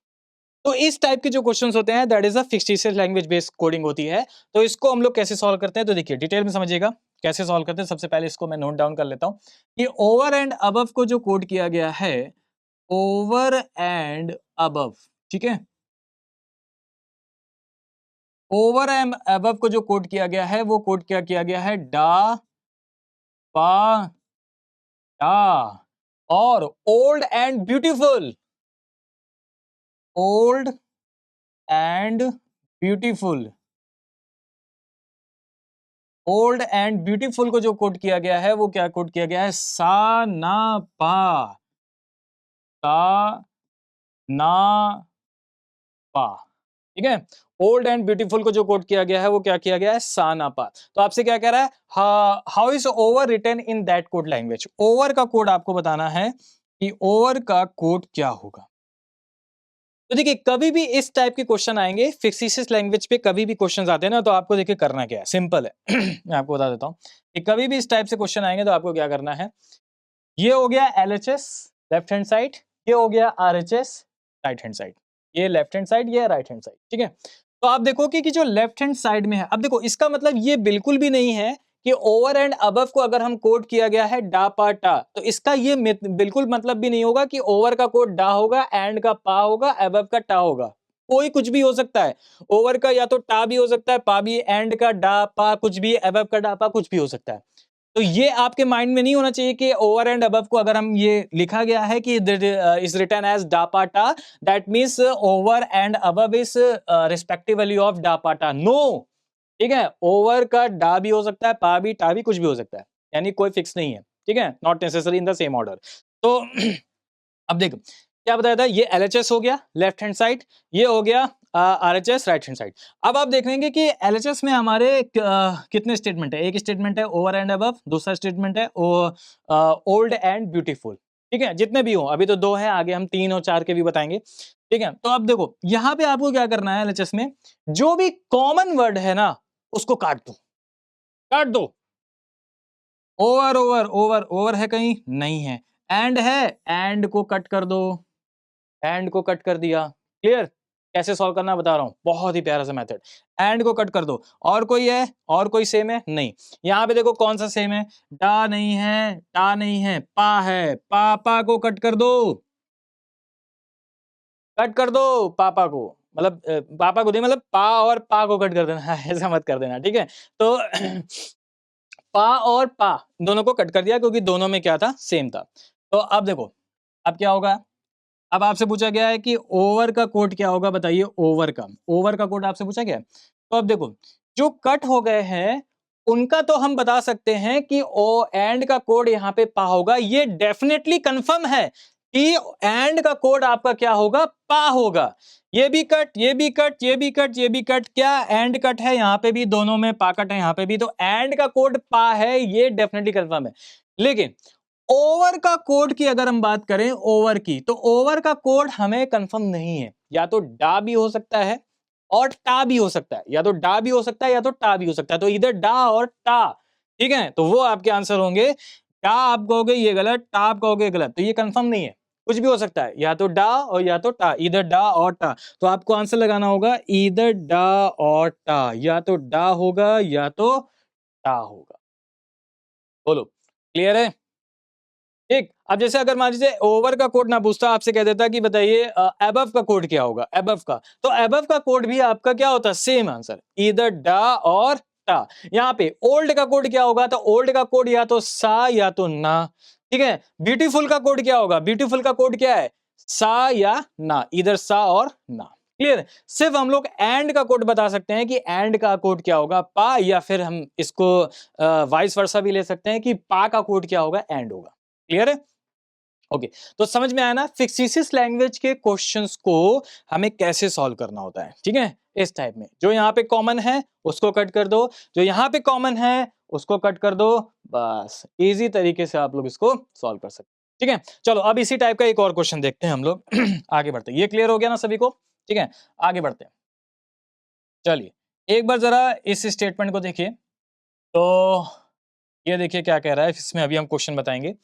तो इस टाइप के जो क्वेश्चंस होते हैं that is a fictitious language based coding होती है। तो इसको हम लोग कैसे सॉल्व करते हैं, तो देखिए डिटेल में समझिएगा कैसे सॉल्व करते हैं। सबसे पहले इसको मैं नोट डाउन कर लेता हूं कि ओवर एंड अबव को जो कोड किया गया है, ओवर एंड अबव, ठीक है, ओवर एंड अबव को जो कोड किया गया है वो कोड क्या किया गया है? डा पा टा। और old and beautiful, old and beautiful, old and beautiful को जो कोड किया गया है वो क्या कोड किया गया है? सा ना पा, सा ना पा, ठीक है। ओल्ड एंड ब्यूटीफुल को जो कोड किया गया है वो क्या किया गया है? सा ना पा। तो आपसे क्या कह रहा है? How is over written in that code language. Over का कोड आपको बताना है कि ओवर का कोड क्या होगा। तो देखिए कभी भी इस टाइप के क्वेश्चन आएंगे फिक्सिशियस लैंग्वेज पे, कभी भी क्वेश्चन आते हैं ना, तो आपको देखिए करना क्या है, सिंपल है। मैं आपको बता देता हूं कि कभी भी इस टाइप से क्वेश्चन आएंगे तो आपको क्या करना है। ये हो गया LHS लेफ्ट हैंड साइड, ये हो गया RHS राइट हैंड साइड, ये लेफ्ट हैंड साइड, ये राइट हैंड साइड, ठीक है। तो आप देखोगे कि जो लेफ्ट हैंड साइड में है, अब देखो इसका मतलब ये बिल्कुल भी नहीं है कि ओवर एंड अबव को अगर हम कोड किया गया है डा पा टा, तो इसका ये बिल्कुल मतलब भी नहीं होगा कि ओवर का कोड डा होगा, एंड का पा होगा, अबव का टा होगा। कोई कुछ भी हो सकता है। ओवर का या तो टा भी हो सकता है, पा भी, एंड का डा पा कुछ भी, अबव का डा पा कुछ भी हो सकता है। तो ये आपके माइंड में नहीं होना चाहिए कि ओवर एंड अबव को अगर हम ये लिखा गया है कि इज रिटन एज डापाटा, that means over and above is respectively of डापाटा। नो, ठीक है, ओवर का डा भी हो सकता है, पा भी, टा भी, कुछ भी हो सकता है, यानी कोई फिक्स नहीं है, ठीक है, not necessary in the same order. तो अब देखो क्या बताया था, ये LHS हो गया लेफ्ट हैंड साइड, ये हो गया RHS राइट हैंड साइड। अब आप देखेंगे कि LHS में हमारे कितने स्टेटमेंट है? एक स्टेटमेंट है ओवर एंड अबव, दूसरा स्टेटमेंट है ओल्ड एंड ब्यूटीफुल, ठीक है। जितने भी हो, अभी तो 2 हैं, आगे हम 3 और 4 के भी बताएंगे, ठीक है। तो अब देखो यहां पे आपको क्या करना है, LHS में जो भी कॉमन वर्ड है ना उसको काट दो, काट दो। ओवर ओवर ओवर ओवर है कहीं? नहीं है। एंड है, एंड को कट कर दो, एंड को कट कर दिया। क्लियर? कैसे सॉल्व करना बता रहा हूं, बहुत ही प्यारा सा मेथड। एंड को कट कर दो। और कोई है? और कोई सेम है? नहीं। यहां पे देखो कौन सा सेम है, डा नहीं है, टा नहीं है, पा है, पापा को कट कर दो, कट कर दो पापा को, मतलब पापा को नहीं, मतलब पा और पा को कट कर देना। ऐसा मत कर देना, ठीक है। तो पा और पा दोनों को कट कर दिया क्योंकि दोनों में क्या था, सेम था। तो अब देखो अब क्या होगा, अब आपसे पूछा गया है कि ओवर का कोड क्या होगा, बताइए। ओवर का कोड आपसे पूछा गया है। तो अब देखो जो कट हो गए हैं उनका तो हम बता सकते हैं कि ओ एंड का कोड यहां पे पा होगा, ये डेफिनेटली कंफर्म है कि एंड का कोड आपका क्या होगा, पा होगा। ये भी कट, ये भी कट, ये भी कट, ये भी कट, क्या एंड कट है यहाँ पे भी, दोनों में पा कट है यहाँ पे भी, तो एंड का कोड पा है, ये डेफिनेटली कंफर्म है। लेकिन ओवर का कोड की अगर हम बात करें, ओवर की, तो ओवर का कोड हमें कंफर्म नहीं है। या तो डा भी हो सकता है और टा भी हो सकता है, या तो डा भी हो सकता है या तो टा भी हो सकता है, तो इधर डा और टा, ठीक है, तो वो आपके आंसर होंगे। टा आप कहोगे ये गलत, टा आप कहोगे गलत, तो ये कंफर्म नहीं है, कुछ भी हो सकता है, या तो डा और या तो टा, इधर डा और टा। तो आपको आंसर लगाना होगा इधर डा और टा, या तो डा होगा या तो टा होगा। बोलो, क्लियर है? ठीक। अब जैसे अगर मान लीजिए ओवर का कोड ना पूछता, आपसे कह देता कि बताइए अबव का कोड क्या होगा, अबव का, तो अबव का कोड भी आपका क्या होता है, सेम आंसर, इधर डा और टा। यहाँ पे ओल्ड का कोड क्या होगा, तो ओल्ड का कोड या तो सा या तो ना, ठीक है। ब्यूटीफुल का कोड क्या होगा, ब्यूटीफुल का कोड क्या है, सा या ना, इधर सा और ना। क्लियर? सिर्फ हम लोग एंड का कोड बता सकते हैं कि एंड का कोड क्या होगा, पा, या फिर हम इसको वाइस वर्सा भी ले सकते हैं कि पा का कोड क्या होगा, एंड होगा। क्लियर है? ओके, तो समझ में आया ना फिक्सिस लैंग्वेज के क्वेश्चंस को हमें कैसे सॉल्व करना होता है, ठीक है। इस टाइप में जो यहाँ पे कॉमन है उसको कट कर दो, जो यहाँ पे कॉमन है उसको कट कर दो, बस इजी तरीके से आप लोग इसको सॉल्व कर सकते हैं, ठीक है। चलो अब इसी टाइप का एक और क्वेश्चन देखते हैं हम लोग आगे बढ़ते हैं। ये क्लियर हो गया ना सभी को, ठीक है, आगे बढ़ते हैं। चलिए एक बार जरा इस स्टेटमेंट को देखिए, तो ये देखिए क्या कह रहा है, इसमें अभी हम क्वेश्चन बताएंगे।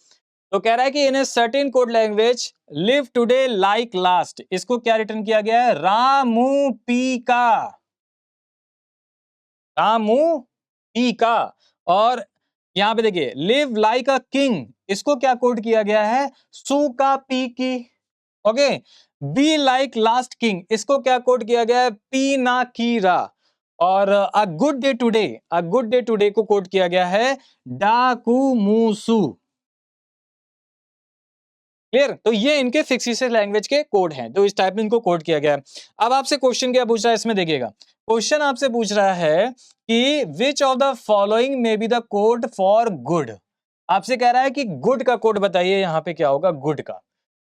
तो कह रहा है कि in a certain code language live today like last, इसको क्या रिटर्न किया गया है, रामू पी का, रामू पी का। और यहां पे देखिए लिव लाइक अ किंग, इसको क्या कोड किया गया है, सू का पी की। Okay, be like last king, इसको क्या कोड किया गया है, पी ना की रा। और a good day today, a good day today को कोड किया गया है डाकू मूसू। क्लियर? तो ये इनके फिक्सिस लैंग्वेज के कोड हैं, तो इस टाइप में इनको कोड किया गया है। अब आपसे क्वेश्चन क्या पूछ रहा है इसमें, देखिएगा क्वेश्चन आपसे पूछ रहा है कि which of the following may be the code for good. आपसे कह रहा है कि गुड का कोड बताइए, यहाँ पे क्या होगा गुड का।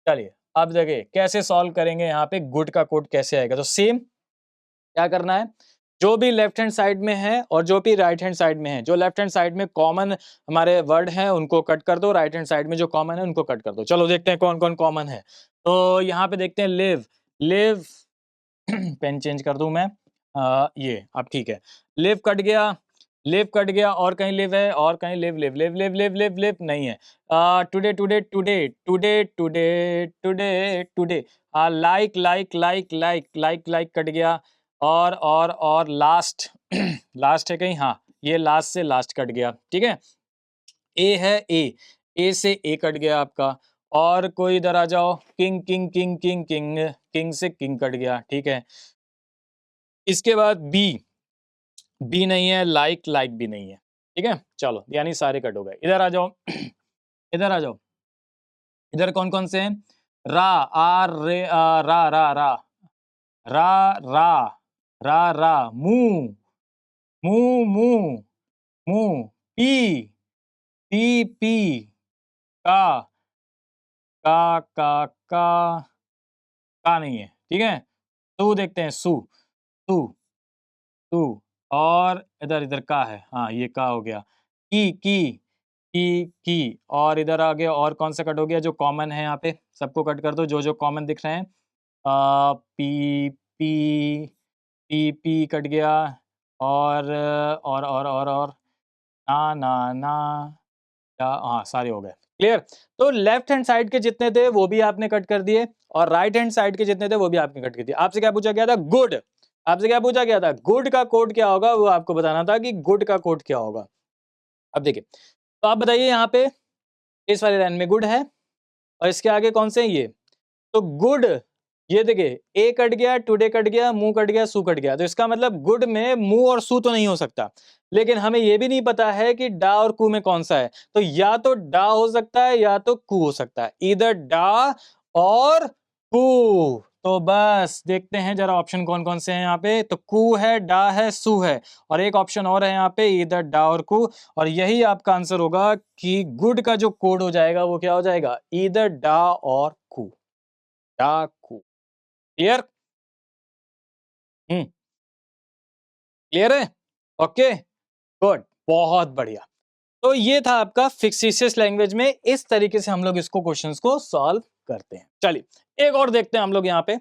चलिए अब देखिए कैसे सॉल्व करेंगे, यहाँ पे गुड का कोड कैसे आएगा। तो सेम क्या करना है, जो भी लेफ्ट हैंड साइड में है और जो भी राइट हैंड साइड में है, जो लेफ्ट हैंड साइड में कॉमन हमारे वर्ड हैं उनको कट कर दो, राइट हैंड साइड में जो कॉमन है उनको कट कर दो। चलो देखते हैं कौन कौन कॉमन है। तो यहाँ पे देखते हैं लिव, लिव पेन चेंज कर दूं मैं, ये अब ठीक है, लिव कट गया, लिव कट गया, और कहीं लिव है, और कहीं live, live live live live live live नहीं है। Today today today today today today today, like like like like like like cut गया, और लास्ट लास्ट है कहीं, हाँ ये लास्ट से लास्ट कट गया, ठीक है। ए है, ए से ए कट गया आपका, और कोई इधर आ जाओ, king king king king king, king से किंग कट गया, ठीक है। इसके बाद बी, बी नहीं है, लाइक लाइक भी नहीं है, ठीक है। चलो यानी सारे कट हो गए। इधर आ जाओ इधर आ जाओ, इधर कौन कौन से हैं, रा, आर रे, रा रा रा रा रा रा रा, मू, मू मू मू, पी, पी पी, का, का का नहीं है, ठीक है। सू देखते हैं, सू, सू, सू, और इधर इधर का है, हाँ ये का हो गया। की, और इधर आ गया, और कौन सा कट हो गया जो कॉमन है, यहाँ पे सबको कट कर दो जो जो कॉमन दिख रहे हैं। P P P P cut गया, और ना ना ना, हाँ सारे हो गए। क्लियर? तो लेफ्ट हैंड साइड के जितने थे वो भी आपने कट कर दिए, और राइट हैंड साइड के जितने थे वो भी आपने कट कर दिए। आपसे क्या पूछा गया था, गुड, आपसे क्या पूछा गया था, गुड का कोड क्या होगा, वो आपको बताना था कि गुड का कोड क्या होगा। अब देखिए, तो आप बताइए यहाँ पे इस वाले लाइन में गुड है, और इसके आगे कौन से हैं ये, तो गुड, ये देखिए ए कट गया, टुडे कट गया, मुंह कट गया, सू कट गया, तो इसका मतलब गुड में मुंह और सू तो नहीं हो सकता। लेकिन हमें ये भी नहीं पता है कि डा और कू में कौन सा है, तो या तो डा हो सकता है या तो कू हो सकता है, इधर डा और कू। तो बस देखते हैं जरा ऑप्शन कौन कौन से हैं यहाँ पे, तो कू है, डा है, सू है, और एक ऑप्शन और है यहाँ पे, इधर डा और कू। और यही आपका आंसर होगा कि गुड का जो कोड हो जाएगा वो क्या हो जाएगा, इधर डा और कू। डाकू। क्लियर? क्लियर है? ओके, गुड, बहुत बढ़िया। तो ये था आपका फिक्सिशियस लैंग्वेज में, इस तरीके से हम लोग इसको क्वेश्चंस को सॉल्व करते हैं। चलिए एक और देखते हैं हम लोग यहाँ पे।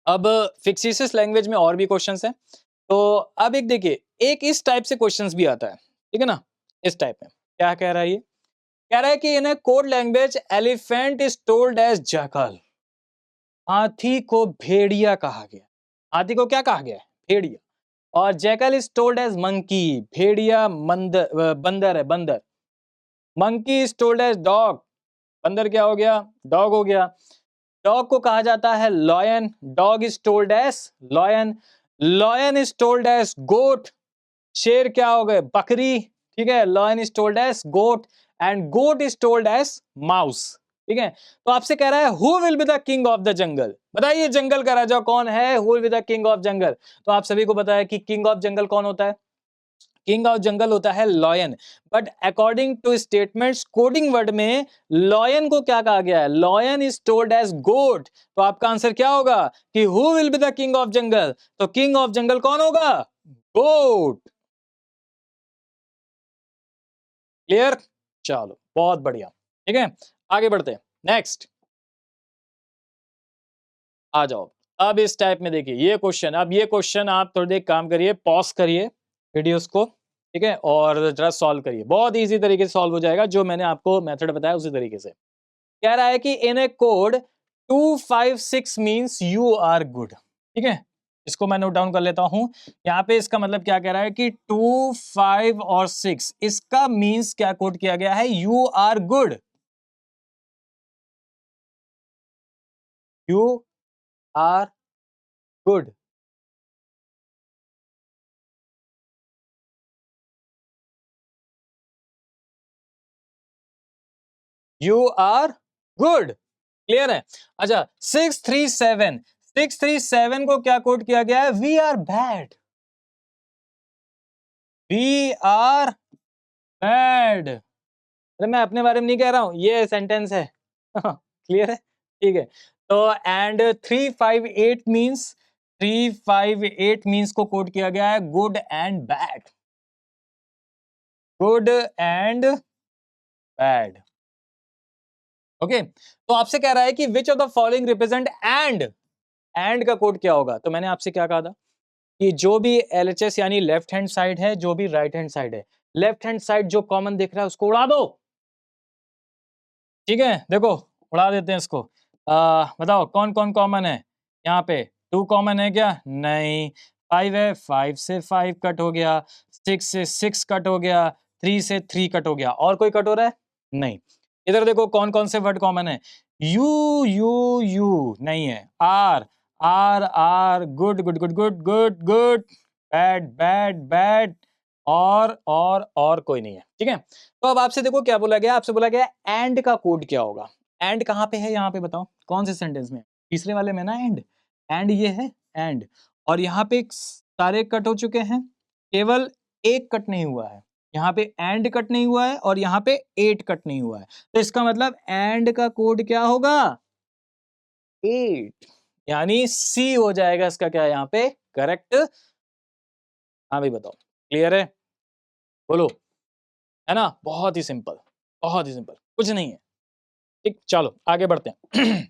अब फिक्सिशियस लैंग्वेज में और भी क्वेश्चंस हैं। तो अब एक देखिए, एक इस टाइप से क्वेश्चंस भी आता है, ठीक है ना? इस टाइप में क्या कह रहा है ये? कह रहा है कि in a code language elephant is told as jackal. हाथी को भेड़िया कहा गया। हाथी को क्या कहा गया है? भेड़िया। और jackal is told as monkey. भेड़िया बंदर है, बंदर। Monkey is told as dog. बंदर क्या हो गया? डॉग हो गया। डॉग को कहा जाता है lion. Dog is told as lion. Lion is told as goat. शेर क्या हो गए? बकरी। ठीक है, lion is told as goat and goat is told as mouse. ठीक है, तो आपसे कह रहा है who will be the king of the jungle. बताइए जंगल का राजा कौन है? Who will be the king of jungle. तो आप सभी को पता है कि किंग ऑफ जंगल कौन होता है? किंग ऑफ जंगल होता है lion. But according to statements coding word में लॉयन को क्या कहा गया है? Lion is told as goat. तो आपका आंसर क्या होगा कि who will be the king of jungle? तो किंग ऑफ जंगल कौन होगा? गोट। क्लियर? चलो बहुत बढ़िया। ठीक है, आगे बढ़ते हैं। नेक्स्ट आ जाओ। अब इस टाइप में देखिए ये क्वेश्चन, अब ये क्वेश्चन आप थोड़ी देर काम करिए, पॉज करिए वीडियोस को, ठीक है, और जरा सॉल्व करिए। बहुत इजी तरीके से सॉल्व हो जाएगा, जो मैंने आपको मेथड बताया उसी तरीके से। कह रहा है कि in a code 256 means you are good. ठीक है, इसको मैं नोट डाउन कर लेता हूं। यहां पे इसका मतलब क्या कह रहा है कि 2, 5 और 6 इसका मींस क्या कोड किया गया है? You are good. You are good. You are good. Clear है? अच्छा, 637, 637 को क्या कोड किया गया है? We are bad. We are bad. अरे मैं अपने बारे में नहीं कह रहा हूं, ये सेंटेंस है। क्लियर है? ठीक है, तो एंड 358 मींस, 358 मींस को कोड किया गया है good and bad. Good and bad. Okay, तो आपसे कह रहा है कि which of the following represent and. And का कोड क्या होगा? तो मैंने आपसे क्या कहा था कि जो भी एलएचएस यानी लेफ्ट हैंड साइड है, जो भी राइट हैंड साइड है, लेफ्ट हैंड साइड जो कॉमन दिख रहा है उसको उड़ा दो। ठीक है, देखो उड़ा देते हैं इसको। बताओ कौन कौन कॉमन है यहाँ पे? 2 कॉमन है क्या? नहीं। 5 है, 5 से 5 कट हो गया, 6 से 6 कट हो गया, 3 से 3 कट हो गया। और कोई कट हो रहा है? नहीं। इधर देखो कौन कौन से वर्ड कॉमन है? यू यू यू नहीं है। Are are are, good good good good good good, bad bad bad, और कोई नहीं है। ठीक है, तो अब आपसे देखो क्या बोला गया, आपसे बोला गया एंड का कोड क्या होगा। एंड कहाँ पे है? यहाँ पे बताओ कौन से सेंटेंस में? तीसरे वाले में ना एंड। एंड ये है एंड, और यहाँ पे सारे कट हो चुके हैं, केवल एक कट नहीं हुआ है। यहाँ पे एंड कट नहीं हुआ है और यहाँ पे 8 कट नहीं हुआ है। तो इसका मतलब एंड का कोड क्या होगा? 8, यानी सी हो जाएगा इसका क्या है यहाँ पे करेक्ट। हाँ भाई बताओ, क्लियर है? बोलो। है ना, बहुत ही सिंपल, बहुत ही सिंपल, कुछ नहीं है। ठीक, चलो आगे बढ़ते हैं।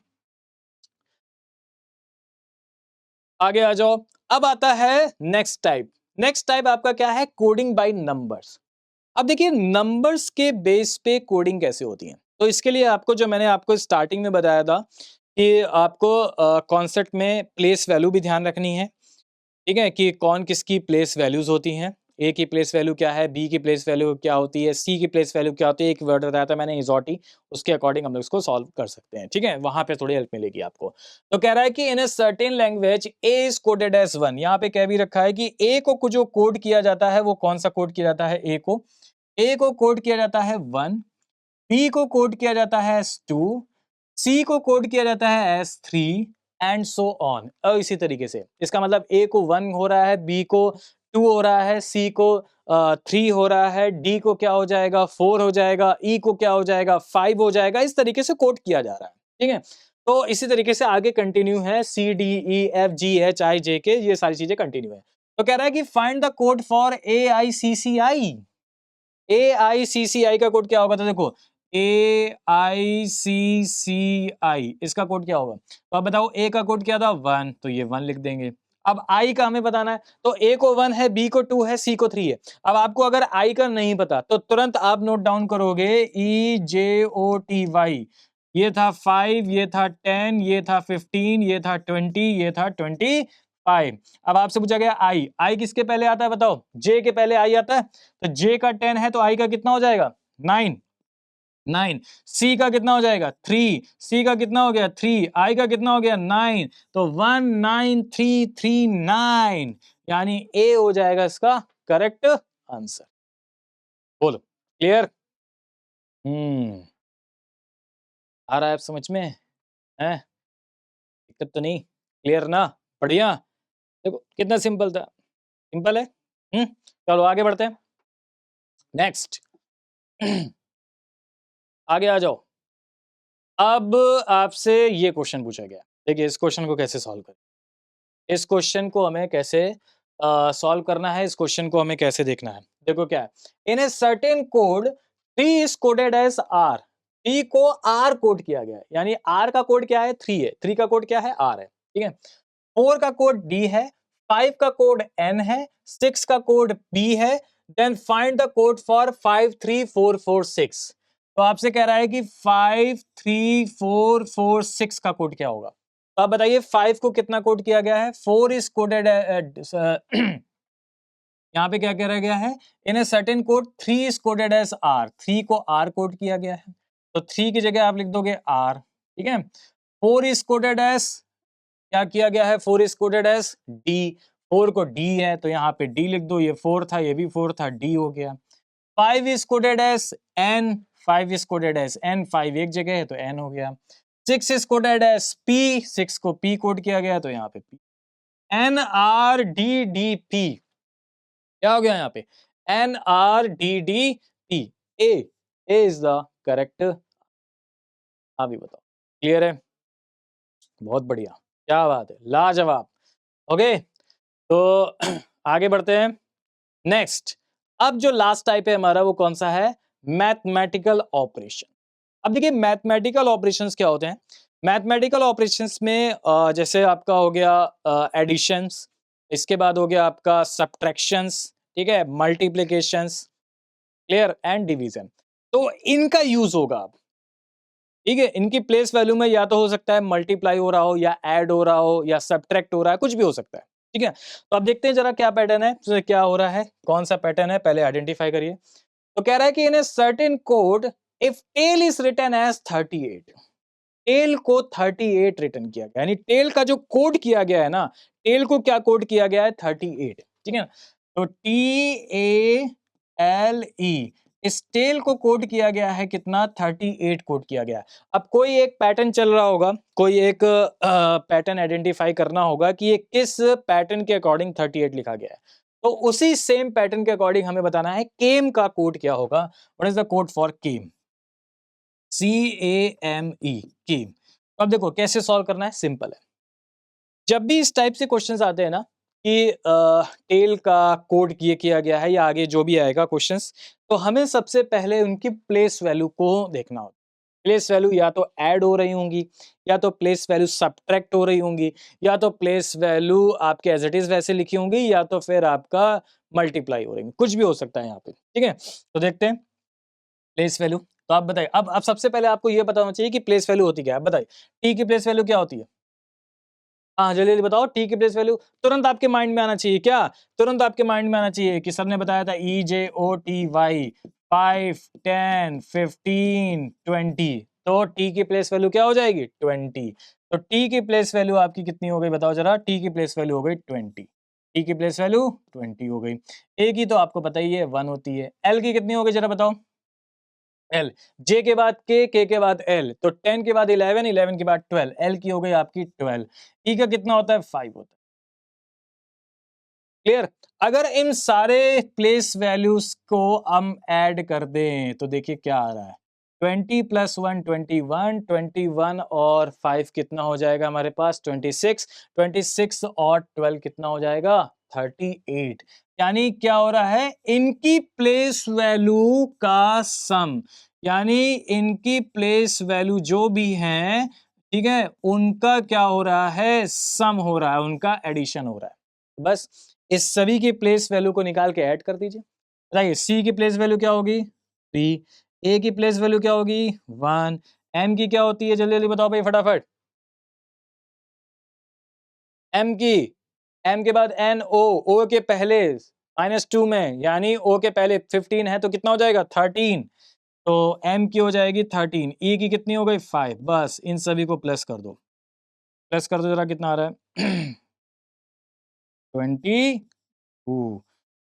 आगे आ जाओ। अब आता है नेक्स्ट टाइप। नेक्स्ट टाइप आपका क्या है? Coding by numbers. अब देखिए नंबर्स के बेस पे कोडिंग कैसे होती है। तो इसके लिए आपको, जो मैंने आपको स्टार्टिंग में बताया था कि आपको कॉन्सेप्ट में प्लेस वैल्यू भी ध्यान रखनी है। ठीक है, कि कौन किसकी प्लेस वैल्यूज होती हैं। ए की प्लेस वैल्यू क्या है, बी की प्लेस वैल्यू क्या होती है, सी की प्लेस वैल्यू क्या होती है। एक वर्ड बताया था मैंने इजोटी, उसके अकॉर्डिंग हम लोग इसको सॉल्व कर सकते हैं। ठीक है, वहां पे थोड़ी हेल्प मिलेगी आपको। तो कह रहा है कि in a certain language A is coded as 1। यहाँ पे कह भी रखा है कि ए को जो कोड किया जाता है वो कौन सा कोड किया जाता है? ए को कोड किया जाता है 1, बी को कोड किया जाता है एस 2, सी को कोड किया जाता है एस 3 एंड सो ऑन। और इसी तरीके से इसका मतलब ए को 1 हो रहा है, बी को 2 हो रहा है, सी को 3 हो रहा है, डी को क्या हो जाएगा? 4 हो जाएगा, ई को क्या हो जाएगा? 5 हो जाएगा। इस तरीके से कोड किया जा रहा है। ठीक है, तो इसी तरीके से आगे कंटिन्यू है, C D E F G H I J K, ये सारी चीजें कंटिन्यू है। तो कह रहा है कि find the code for A I C C I. A I C C I का कोड क्या होगा? तो देखो, ए आई सी सी आई, इसका कोड क्या होगा? तो अब बताओ, ए का कोड क्या था? 1, तो ये 1 लिख देंगे। अब आई का हमें बताना है, तो ए को 1 है, बी को 2 है, सी को 3 है। अब आपको अगर आई का नहीं पता तो तुरंत आप नोट डाउन करोगे, ई जे ओ टी वाई, ये था 5, ये था 10, ये था 15, ये था 20, ये था 25। अब आपसे पूछा गया आई, आई किसके पहले आता है बताओ? जे के पहले आई आता है, तो जे का 10 है तो आई का कितना हो जाएगा? 9। 9। सी का कितना हो जाएगा? 3। सी का कितना हो गया? 3। आई का कितना हो गया? 9। तो 19339, यानी ए हो जाएगा इसका करेक्ट आंसर। बोलो, क्लियर? आ रहा है आप समझ में? है दिक्कत तो नहीं? क्लियर ना? बढ़िया। देखो कितना सिंपल था, सिंपल है। चलो आगे बढ़ते हैं, नेक्स्ट। आगे आ जाओ। अब आपसे ये क्वेश्चन पूछा गया, देखिए इस क्वेश्चन को कैसे सॉल्व करें, इस क्वेश्चन को हमें कैसे सॉल्व करना है, इस क्वेश्चन को हमें कैसे देखना है। देखो क्या है, in a certain code 3 is coded as R. 3 को आर कोड किया गया है, यानी आर का कोड क्या है? 3 है, 3 का कोड क्या है? आर है, ठीक है। 4 का कोड डी है, 5 का कोड एन है, 6 का कोड पी है। Then find the code for 53446। तो आपसे कह रहा है कि 53446 का कोड क्या होगा? तो आप बताइए 5 को कितना कोड किया गया है? 4 इज कोडेड, यहाँ पे क्या कह गया है? In a certain code 3 is coded as R. 3 को आर कोड किया गया है, तो 3 की जगह आप लिख दोगे आर, ठीक है। 4 इज कोडेड एज, क्या किया गया है? 4 इज कोडेड एज डी। 4 को डी है तो यहाँ पे डी लिख दो, ये 4 था, ये भी 4 था, डी हो गया। 5 is coded as N. 5 is coded as N, 5 एक जगह है तो एन हो गया। 6 इज कोडेड एज पी। 6 को पी कोड किया गया तो यहाँ पे P. N R D D P, क्या हो गया यहाँ पे? N R D D P, A is the correct. अभी बताओ, क्लियर है? बहुत बढ़िया, क्या बात है, लाजवाब। ओके, तो आगे बढ़ते हैं, नेक्स्ट। अब जो लास्ट टाइप है हमारा वो कौन सा है? Mathematical operation. अब देखिए मैथमेटिकल ऑपरेशंस क्या होते हैं? मैथमेटिकल ऑपरेशंस में जैसे आपका हो गया एडिशंस, इसके बाद हो गया आपका सब्ट्रैक्शंस, ठीक है, मल्टीप्लिकेशंस, क्लियर, एंड डिवीजन। तो इनका यूज होगा अब, ठीक है। इनकी प्लेस वैल्यू में या तो हो सकता है मल्टीप्लाई हो रहा हो, या ऐड हो रहा हो, या सब्ट्रैक्ट हो रहा है, कुछ भी हो सकता है, ठीक है। तो अब देखते हैं जरा क्या पैटर्न है, तो क्या हो रहा है, कौन सा पैटर्न है, पहले आइडेंटिफाई करिए। तो कह रहा है कि in a certain code if tail is written as 38, tail को 38 रिटर्न किया गया, यानी टेल का जो कोड किया गया है ना, टेल को क्या कोड किया गया है? 38, ठीक है। तो TALE, इस टेल को कोड किया गया है कितना? 38 कोड किया गया है। अब कोई एक पैटर्न चल रहा होगा, कोई एक पैटर्न आइडेंटिफाई करना होगा कि ये किस पैटर्न के अकॉर्डिंग 38 लिखा गया है। तो उसी सेम पैटर्न के अकॉर्डिंग हमें बताना है केम का कोड क्या होगा। What is the code for came? CAME, केम। अब देखो कैसे सॉल्व करना है, सिंपल है। जब भी इस टाइप से क्वेश्चंस आते हैं ना कि टेल का कोड किया गया है या आगे जो भी आएगा क्वेश्चंस, तो हमें सबसे पहले उनकी प्लेस वैल्यू को देखना होता है। प्लेस वैल्यू या तो ऐड हो रही होंगी, या तो प्लेस वैल्यू सब्ट्रैक्ट हो रही होंगी, या तो प्लेस वैल्यू आपके एज इट इज वैसे लिखी होंगी, या तो फिर आपका मल्टीप्लाई हो रही होंगी, कुछ भी हो सकता है यहाँ पे, ठीक है। तो देखते हैं प्लेस वैल्यू। तो आप बताइए, अब सबसे पहले आपको ये बताना चाहिए कि प्लेस वैल्यू होती क्या है। बताइए टी की प्लेस वैल्यू क्या होती है? हाँ जल्दी जल्दी बताओ, टी की प्लेस वैल्यू तुरंत आपके माइंड में आना चाहिए, क्या तुरंत आपके माइंड में आना चाहिए कि सर ने बताया था EJOTY, 5, 10, 15, 20, तो टी की प्लेस वैल्यू क्या हो जाएगी? 20। तो टी की प्लेस वैल्यू आपकी कितनी हो गई बताओ जरा? टी की प्लेस वैल्यू हो गई 20। टी की प्लेस वैल्यू 20 हो गई। ए की तो आपको पता ही है 1 होती है। एल की कितनी हो गई जरा बताओ? एल, जे के बाद के के बाद एल, तो 10 के बाद 11, 11 के बाद 12, एल की हो गई आपकी 12। ई का कितना होता है? 5 होता है। क्लियर? अगर इन सारे प्लेस वैल्यूज को हम ऐड कर दें तो देखिए क्या आ रहा है, 20 + 1 21, 21 और 5 कितना हो जाएगा हमारे पास 26, 26 और 12 कितना हो जाएगा 38। यानी क्या हो रहा है, इनकी प्लेस वैल्यू का सम, यानी इनकी प्लेस वैल्यू जो भी हैं, ठीक है, उनका क्या हो रहा है, सम हो रहा है, उनका एडिशन हो रहा है। बस इस सभी की प्लेस वैल्यू को निकाल के ऐड कर दीजिए। बताइए सी की प्लेस वैल्यू क्या होगी 3, ए की प्लेस वैल्यू क्या होगी 1, एम की क्या होती है, जल्दी जल्दी बताओ भाई फटाफट। एम की, एम के बाद एन ओ, ओ के पहले -2 में, यानी ओ के पहले 15 है तो कितना हो जाएगा 13, तो एम की हो जाएगी 13, ई की कितनी हो गई 5। बस इन सभी को प्लस कर दो, प्लस कर दो जरा, कितना आ रहा है 22,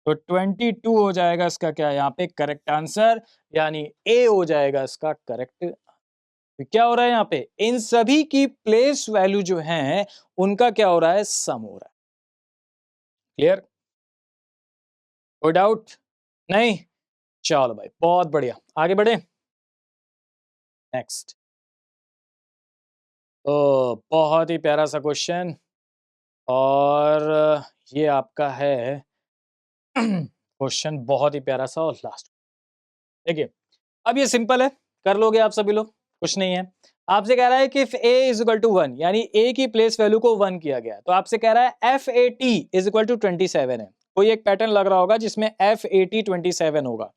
तो 22 हो जाएगा इसका क्या यहाँ पे करेक्ट आंसर, यानी ए हो जाएगा इसका करेक्ट। तो क्या हो रहा है यहाँ पे, इन सभी की प्लेस वैल्यू जो है उनका क्या हो रहा है, सम हो रहा है। क्लियर, कोई डाउट नहीं, चलो भाई बहुत बढ़िया, आगे बढ़े नेक्स्ट। तो बहुत ही प्यारा सा क्वेश्चन, और ये आपका है क्वेश्चन बहुत ही प्यारा सा, और लास्ट देखिए, अब ये सिंपल है, कर लोगे आप सभी लोग, कुछ नहीं है। आपसे कह रहा है कि a इज इक्वल टू 1, यानी a की प्लेस वैल्यू को 1 किया गया, तो आपसे कह रहा है FAT इज इक्वल टू 27 है। कोई एक पैटर्न लग रहा होगा जिसमें FAT 27 होगा,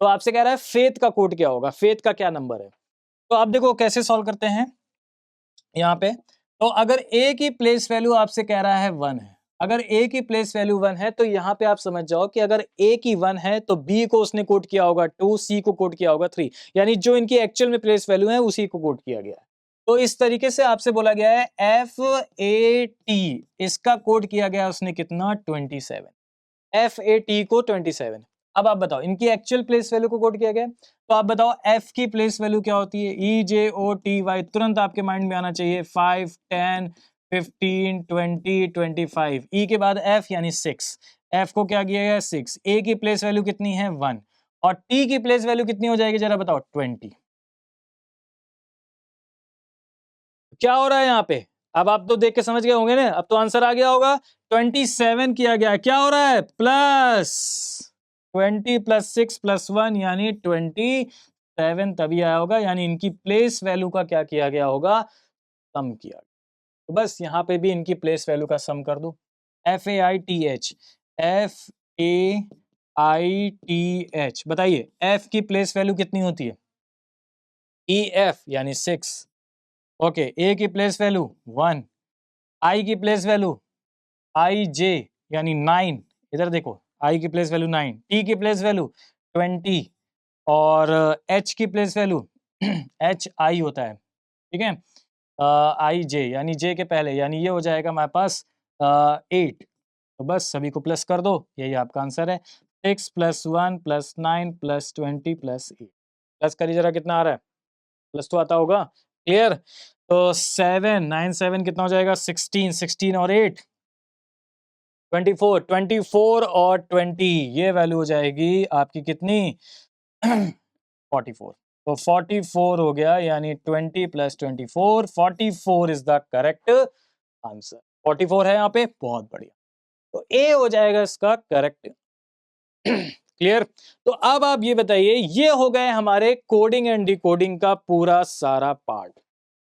तो आपसे कह रहा है फेथ का कोड क्या होगा, फेथ का क्या नंबर है। तो आप देखो कैसे सॉल्व करते हैं यहाँ पे। तो अगर a की प्लेस वैल्यू आपसे कह रहा है 1 है, अगर a की प्लेस वैल्यू 1 है, तो यहाँ पे आप समझ जाओ कि अगर a की 1 है तो b को उसने कोड किया होगा 2, c को कोड किया होगा 3, यानी जो इनकी एक्चुअल में प्लेस वैल्यू है उसी को कोड किया गया है। तो इस तरीके से आपसे बोला गया है FAT, इसका कोड किया गया उसने कितना 27, FAT को 27। अब आप बताओ इनकी एक्चुअल प्लेस वैल्यू को कोड किया गया, तो आप बताओ F की प्लेस वैल्यू क्या होती है, EJOTY, तुरंत आपके माइंड में आना चाहिए 5, 10, 15, 20, 25, E के बाद F यानी 6, F को क्या किया गया 6, A की प्लेस वैल्यू कितनी है 1, और T की प्लेस वैल्यू कितनी हो जाएगी जरा बताओ 20। क्या हो रहा है यहाँ पे, अब आप तो देख के समझ गए होंगे ना, अब तो आंसर आ गया होगा, 27 किया गया, क्या हो रहा है प्लस 20 + 6 + 1 यानी 27 तभी आया होगा, यानी इनकी प्लेस वैल्यू का क्या किया गया होगा, सम किया। तो बस यहाँ पे भी इनकी प्लेस वैल्यू का सम कर दो, FAITH, FAITH, बताइए F की प्लेस वैल्यू कितनी होती है, EF यानी 6, ओके, ए की प्लेस वैल्यू 1, आई की प्लेस वैल्यू IJ यानी 9, इधर देखो आई की प्लेस वैल्यू 9, टी की प्लेस वैल्यू 20, और एच की प्लेस वैल्यू HI होता है, ठीक है, IJ यानी जे के पहले, यानी ये हो जाएगा हमारे पास 8। तो बस सभी को प्लस कर दो, यही आपका आंसर है, 6 + 1 + 9 + 20 + 8। प्लस करिए जरा, कितना आ रहा है, प्लस तो आता होगा, क्लियर। तो 7 9 7 कितना हो जाएगा 16, 16 और 8 24, 24 और 20, ये वैल्यू हो जाएगी आपकी कितनी 44। तो 44 हो गया, यानी 20 + 24, 44 इज द करेक्ट आंसर। 44 है यहाँ पे, बहुत बढ़िया, तो ए हो जाएगा इसका करेक्ट। क्लियर। तो अब आप ये बताइए, ये हो गए हमारे कोडिंग एंड डिकोडिंग का पूरा सारा पार्ट,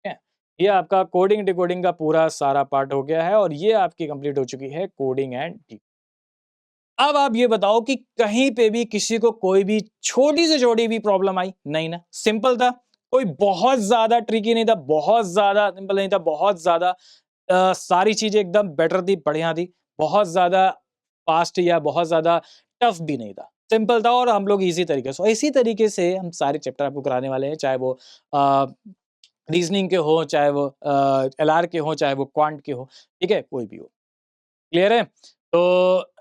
है, ये आपका कोडिंग डिकोडिंग का पूरा सारा पार्ट हो गया है, और ये आपकी कंप्लीट हो चुकी है कोडिंग एंड डिकोडिंग। अब आप ये बताओ कि कहीं पे भी किसी को कोई भी छोटी से छोटी भी प्रॉब्लम आई नहीं ना, सिंपल था, कोई बहुत ज्यादा ट्रिकी नहीं था, बहुत ज्यादा सिंपल नहीं था, बहुत ज्यादा सारी चीजें एकदम बेटर थी, बढ़िया थी, बहुत ज्यादा फास्ट या बहुत ज्यादा टफ भी नहीं था, सिंपल था, और हम लोग इसी तरीके से, इसी तरीके से हम सारे चैप्टर आपको कराने वाले हैं, चाहे वो रीजनिंग के हो, चाहे वो LR के हो, चाहे वो क्वांट के हो, ठीक है, कोई भी हो, क्लियर है। तो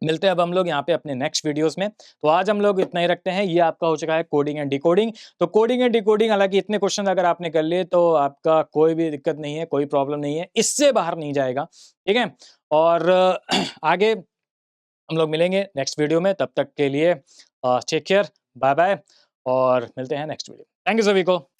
मिलते हैं अब हम लोग यहाँ पे अपने नेक्स्ट वीडियोस में। तो आज हम लोग इतना ही रखते हैं, ये आपका हो चुका है कोडिंग एंड डिकोडिंग। तो कोडिंग एंड डिकोडिंग, हालांकि इतने क्वेश्चन अगर आपने कर लिए तो आपका कोई भी दिक्कत नहीं है, कोई प्रॉब्लम नहीं है, इससे बाहर नहीं जाएगा, ठीक है। और आगे हम लोग मिलेंगे नेक्स्ट वीडियो में, तब तक के लिए टेक केयर, बाय बाय। और मिलते हैं नेक्स्ट वीडियो। थैंक यू सभी को।